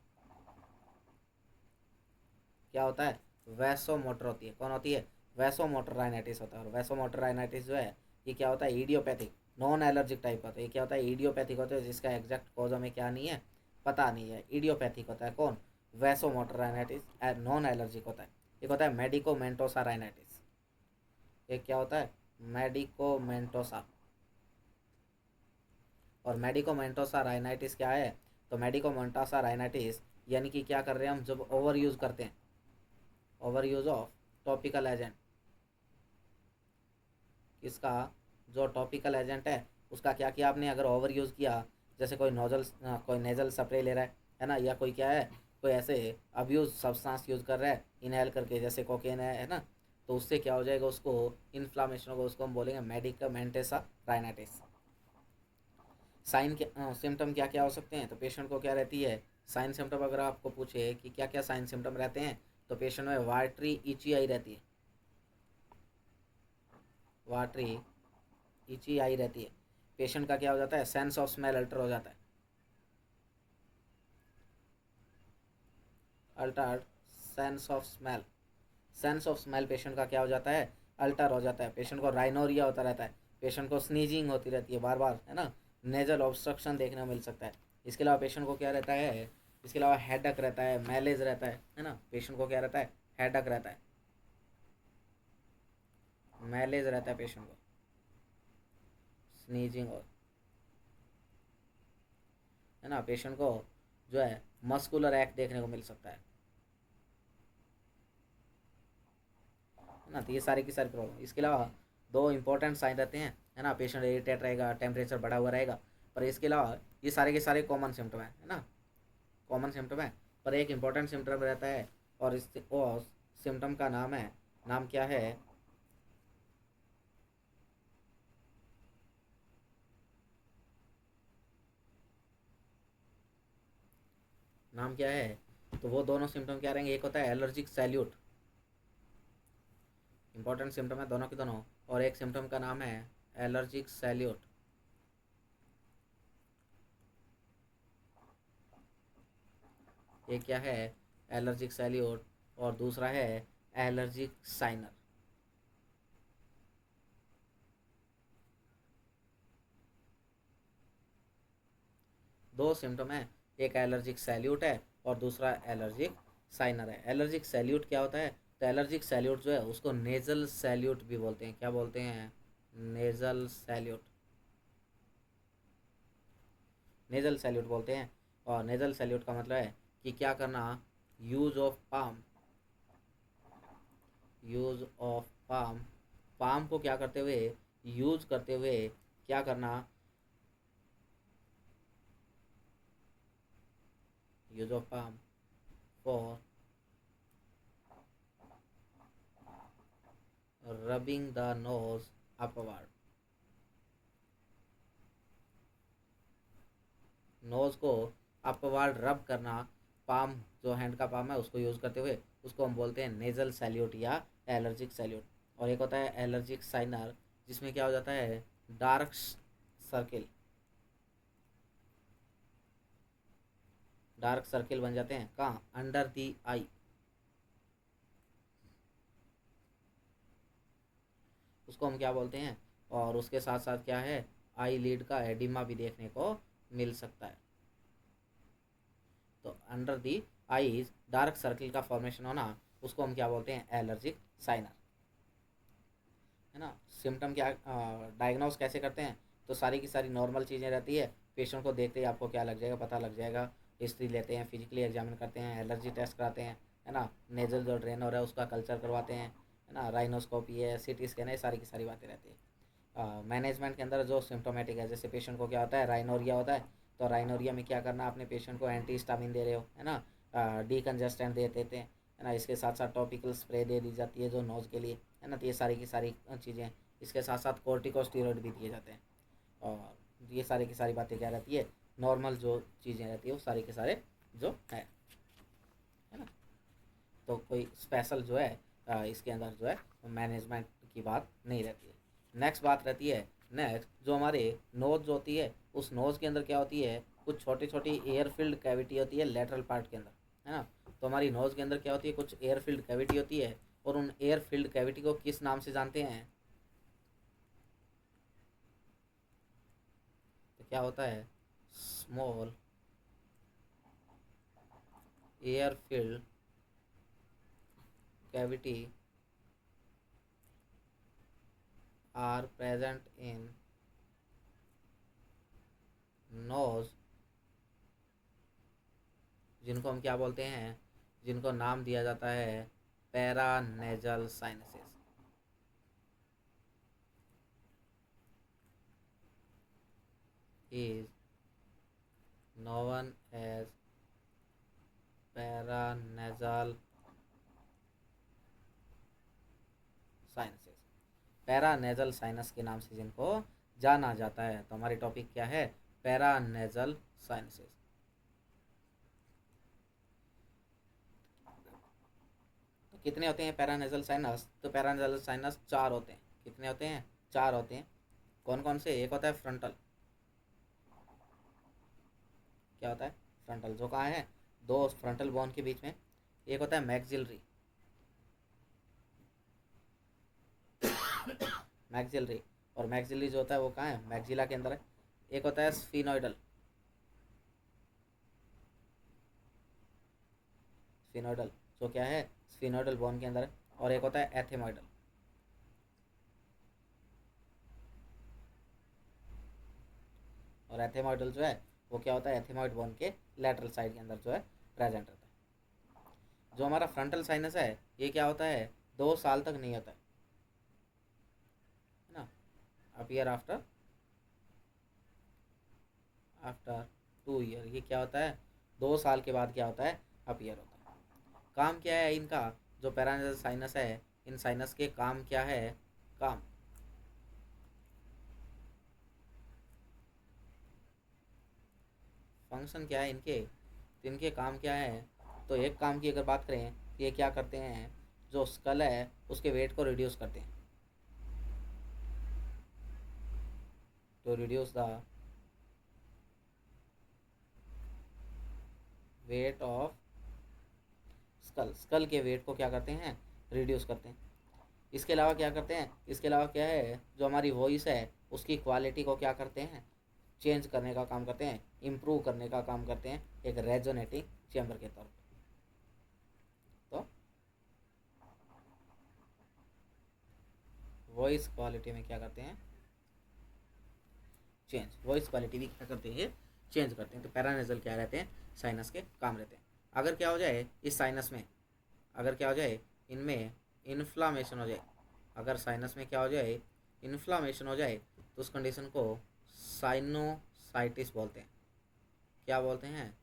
क्या होता है, वैसो मोटर होती है, कौन होती है, वैसोमोटर राइनाइटिस होता है। और वैसोमोटर राइनाइटिस जो है ये क्या होता है, इडियोपैथिक नॉन एलर्जिक टाइप होता है। ये क्या होता है, इडियोपैथिक होता है, जिसका एग्जैक्ट कॉज हमें क्या नहीं है, पता नहीं है। इडियोपैथिक होता है कौन, वैसोमोटर राइनाइटिस, नॉन एलर्जिक होता है। एक होता है मेडिकोमेंटोसा राइनाइटिस, एक क्या होता है, मेडिकोमेंटोसा। और मेडिकोमेंटोसा राइनाइटिस क्या है, तो मेडिकोमेंटोसा राइनाइटिस यानी कि क्या कर रहे हैं हम, जब ओवर यूज़ करते हैं, over use of topical agent, इसका जो टॉपिकल एजेंट है उसका क्या किया आपने, अगर ओवर यूज़ किया, जैसे कोई नोजल कोई नेजल स्प्रे ले रहा है ना, या कोई क्या है, कोई ऐसे अब्यूज सब्सटेंस यूज़ कर रहा है इनहेल करके, जैसे कोकेन है ना, तो उससे क्या हो जाएगा, उसको इन्फ्लामेशन होगा, उसको हम बोलेंगे मेडिकामेंटोसा राइनाइटिस। साइन के सिम्टम क्या क्या हो सकते हैं, तो पेशेंट को क्या रहती है, साइन सिम्टम अगर आपको पूछे कि क्या क्या साइन सिम्टम रहते हैं, तो पेशेंट में वाटरी इची आई रहती है, वाटरी इची आई रहती है। पेशेंट का क्या हो जाता है, सेंस ऑफ स्मेल अल्टर हो जाता है, Altered sense of smell, sense of smell patient का क्या हो जाता है, अल्टर हो जाता है। पेशेंट को राइनोरिया होता रहता है, पेशेंट को स्नीजिंग होती रहती है बार बार, है ना, नेजल ऑब्स्ट्रक्शन देखने को मिल सकता है। इसके अलावा पेशेंट को क्या रहता है, इसके अलावा हेडक रहता है, मैलेज रहता है ना, पेशेंट को क्या रहता है, हेडक रहता है, मैलेज रहता है पेशेंट को, स्नीजिंग और, है ना, पेशेंट को जो है मस्कुलर एक्ट देखने को मिल सकता है ना। तो ये सारी की सारी प्रॉब्लम। इसके अलावा दो इंपॉर्टेंट साइन रहते हैं, है ना, पेशेंट इरिटेट रहेगा, टेम्परेचर बढ़ा हुआ रहेगा, पर इसके अलावा ये सारे के सारे कॉमन सिम्टम है ना, कॉमन सिम्टम है, पर एक इंपॉर्टेंट सिम्टम रहता है, और इस सिम्टम का नाम है, नाम क्या है, नाम क्या है, तो वो दोनों सिम्टम क्या रहेंगे, एक होता है एलर्जिक सैल्यूट, इंपॉर्टेंट सिम्टम है दोनों के दोनों, और एक सिम्टम का नाम है एलर्जिक सैल्यूट। एक क्या है, एलर्जिक सैल्यूट, और दूसरा है एलर्जिक साइनर। दो सिम्टम है, एक एलर्जिक सैल्यूट है और दूसरा एलर्जिक साइनर है। एलर्जिक सैल्यूट क्या होता है, तो एलर्जिक सैल्यूट जो है उसको नेजल सैल्यूट भी बोलते हैं, क्या बोलते हैं, नेजल सैल्यूट, नेजल सैल्यूट बोलते हैं। और नेजल सैल्यूट का मतलब है कि क्या करना, use of palm, use of palm, palm को क्या करते हुए, यूज करते हुए क्या करना, use of palm for rubbing the nose upward, nose को अपवर्ड रब करना, पाम जो हैंड का पाम है उसको यूज़ करते हुए, उसको हम बोलते हैं नेजल सैल्यूट या एलर्जिक सैल्यूट। और एक होता है एलर्जिक साइनर, जिसमें क्या हो जाता है, डार्क सर्किल, डार्क सर्किल बन जाते हैं कहाँ, अंडर दी आई, उसको हम क्या बोलते हैं। और उसके साथ साथ क्या है, आई लीड का एडिमा भी देखने को मिल सकता है। तो under the eyes dark circle का फॉर्मेशन होना, उसको हम क्या बोलते हैं, एलर्जिक साइनर, है ना। सिम्टम क्या डायग्नोस कैसे करते हैं, तो सारी की सारी नॉर्मल चीज़ें रहती है, पेशेंट को देखते ही आपको क्या लग जाएगा, पता लग जाएगा। हिस्ट्री लेते हैं, फिजिकली एग्जामिन करते हैं, एलर्जी टेस्ट कराते हैं, है ना, नेजल जो ड्रेन हो रहा है उसका कल्चर करवाते हैं, है ना, राइनोस्कोपी है, सीटी स्कैन है, सारी की सारी बातें रहती है। मैनेजमेंट के अंदर जो सिम्टोमेटिक है, जैसे पेशेंट को क्या होता है, राइनोरिया होता है, तो राइनोरिया में क्या करना, अपने पेशेंट को एंटी हिस्टामिन दे रहे हो, है ना, डीकंजेस्टेंट दे देते हैं, है ना, इसके साथ साथ टॉपिकल स्प्रे दे दी जाती है जो नोज़ के लिए, है ना। तो ये सारी की सारी चीज़ें, इसके साथ साथ कोर्टिकोस्टेरॉइड भी दिए जाते हैं। और ये सारी की सारी बातें क्या रहती है, नॉर्मल जो चीज़ें रहती है वो सारे के सारे जो है ना। तो कोई स्पेशल जो है इसके अंदर जो है मैनेजमेंट की बात नहीं रहती है। नेक्स्ट बात रहती है, नेक्स्ट जो हमारे नोज जो होती है, उस नोज़ के अंदर क्या होती है, कुछ छोटी छोटी एयर फिल्ड कैविटी होती है लेटरल पार्ट के अंदर, है ना। तो हमारी नोज़ के अंदर क्या होती है, कुछ एयर फिल्ड कैविटी होती है, और उन एयर फिल्ड कैविटी को किस नाम से जानते हैं? तो क्या होता है? Small air filled cavity are present in nose, जिनको हम क्या बोलते हैं, जिनको नाम दिया जाता है paranasal sinuses. Is known as paranasal sinuses, paranasal sinus के नाम से जिनको जाना जाता है। तो हमारी टॉपिक क्या है? Paranasal sinuses. तो कितने होते हैं पैरानेजल साइनस? तो पैरानेजल साइनस 4 होते हैं। कितने होते हैं? 4 होते हैं। कौन कौन से? एक होता है फ्रंटल। क्या होता है? फ्रंटल, जो कहाँ है? दो फ्रंटल बोन के बीच में। एक होता है मैक्सिलरी, मैक्सिलरी, और मैक्सिलरी जो होता है वो कहाँ है? मैक्सिला के अंदर है। एक होता है स्फिनोइडल, स्फिनोइडल जो क्या है? स्फिनोइडल बोन के अंदर है। और एक होता है एथेमोइडल। और एथेमोइडल जो है वो क्या होता है? एथेमोइड बोन के लेटरल साइड के अंदर जो है प्रेजेंट रहता है। जो हमारा फ्रंटल साइनस है ये क्या होता है? 2 साल तक नहीं होता है ना। अपीयर आफ्टर आफ्टर 2 ईयर, ये क्या होता है? 2 साल के बाद क्या होता है? अपीयर होता है। काम क्या है इनका? जो पैरानेजल साइनस है, इन साइनस के काम क्या है? काम, फंक्शन क्या है इनके? तो इनके काम क्या है? तो एक काम की अगर बात करें, ये क्या करते हैं? जो स्कल है उसके वेट को रिड्यूस करते हैं, to reduce the weight of skull, skull के वेट को क्या करते हैं? रिड्यूस करते हैं। इसके अलावा क्या करते हैं? इसके अलावा क्या है? जो हमारी वॉइस है उसकी क्वालिटी को क्या करते हैं? चेंज करने का काम करते हैं, इम्प्रूव करने का काम करते हैं एक रेजोनेटिंग चैम्बर के तौर पर। तो वॉइस क्वालिटी में क्या करते हैं? चेंज, वॉइस क्वालिटी भी क्या करते हैं? चेंज करते हैं। तो पैरानेजल क्या रहते हैं? साइनस के काम रहते हैं। अगर क्या हो जाए इस साइनस में, अगर क्या हो जाए इनमें इन्फ्लामेशन हो जाए, अगर साइनस में क्या हो जाए? इन्फ्लामेशन हो जाए, तो उस कंडीशन को साइनोसाइटिस बोलते हैं। क्या बोलते हैं?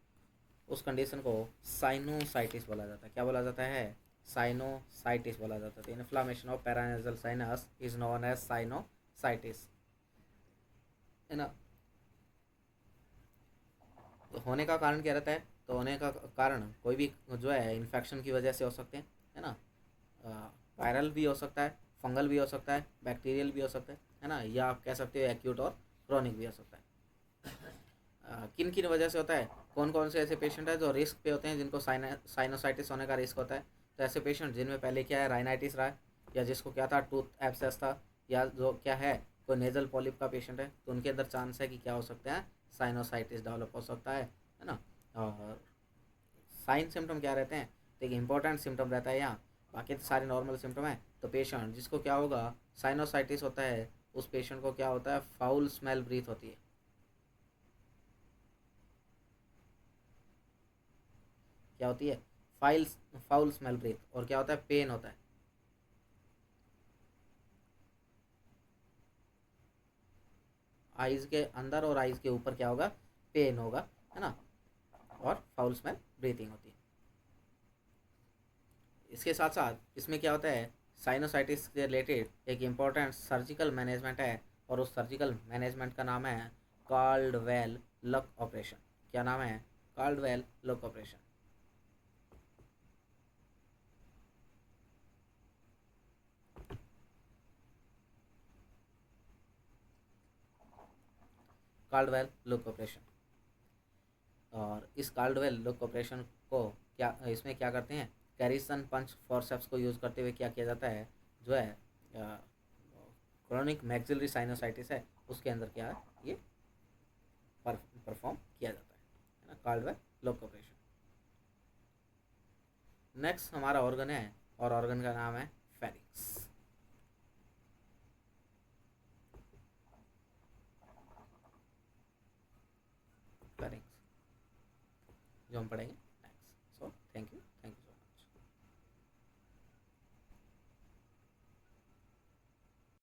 उस कंडीशन को साइनोसाइटिस बोला जाता है। क्या बोला जाता है? साइनोसाइटिस बोला जाता है। Inflammation of paranasal sinus is known as sinusitis, है ना। तो होने का कारण क्या रहता है? तो होने का कारण कोई भी जो है इन्फेक्शन की वजह से हो सकते हैं, है ना। वायरल भी हो सकता है, फंगल भी हो सकता है, बैक्टीरियल भी हो सकता है ना, या आप कह सकते हो एक्यूट और क्रॉनिक भी हो सकता है। किन किन वजह से होता है? कौन कौन से ऐसे पेशेंट है जो रिस्क पे होते हैं, जिनको साइनोसाइटिस होने का रिस्क होता है? तो ऐसे पेशेंट जिनमें पहले क्या है? राइनाइटिस रहा है, या जिसको क्या था? टूथ एब्सेस था, या जो क्या है? कोई नेजल पॉलिप का पेशेंट है, तो उनके अंदर चांस है कि क्या हो सकता है? साइनोसाइटिस डेवलप हो सकता है ना। और साइन सिम्टम क्या रहते हैं? तो एक इंपॉर्टेंट सिम्टम रहता है यहाँ, बाकी तो सारे नॉर्मल सिम्टम है। तो पेशेंट जिसको क्या होगा? साइनोसाइटिस होता है, उस पेशेंट को क्या होता है? फाउल स्मेल ब्रीथ होती है। क्या होती है? File foul smell breath. और क्या होता है? पेन होता है। आइज के अंदर और आइज के ऊपर क्या होगा? पेन होगा, है ना। और फाउल स्मेल ब्रीथिंग होती है। इसके साथ साथ इसमें क्या होता है? साइनोसाइटिस के रिलेटेड एक इम्पॉर्टेंट सर्जिकल मैनेजमेंट है, और उस सर्जिकल मैनेजमेंट का नाम है कार्लवेल लक ऑपरेशन। क्या नाम है? Caldwell Luc operation. Caldwell Luc operation. और इस कार्लवेल लक ऑपरेशन को क्या, इसमें क्या करते हैं? कैरिसन पंच फॉरसेप्स को यूज़ करते हुए क्या किया जाता है, जो है क्रोनिक मैक्सिलरी साइनोसाइटिस है उसके अंदर क्या है ये परफॉर्म किया जाता है ना, कॉल्ड बाय लोक ऑपरेशन। नेक्स्ट हमारा ऑर्गन है और ऑर्गन का नाम है फेरिंग्स। फेरिंग्स जो हम पढ़ेंगे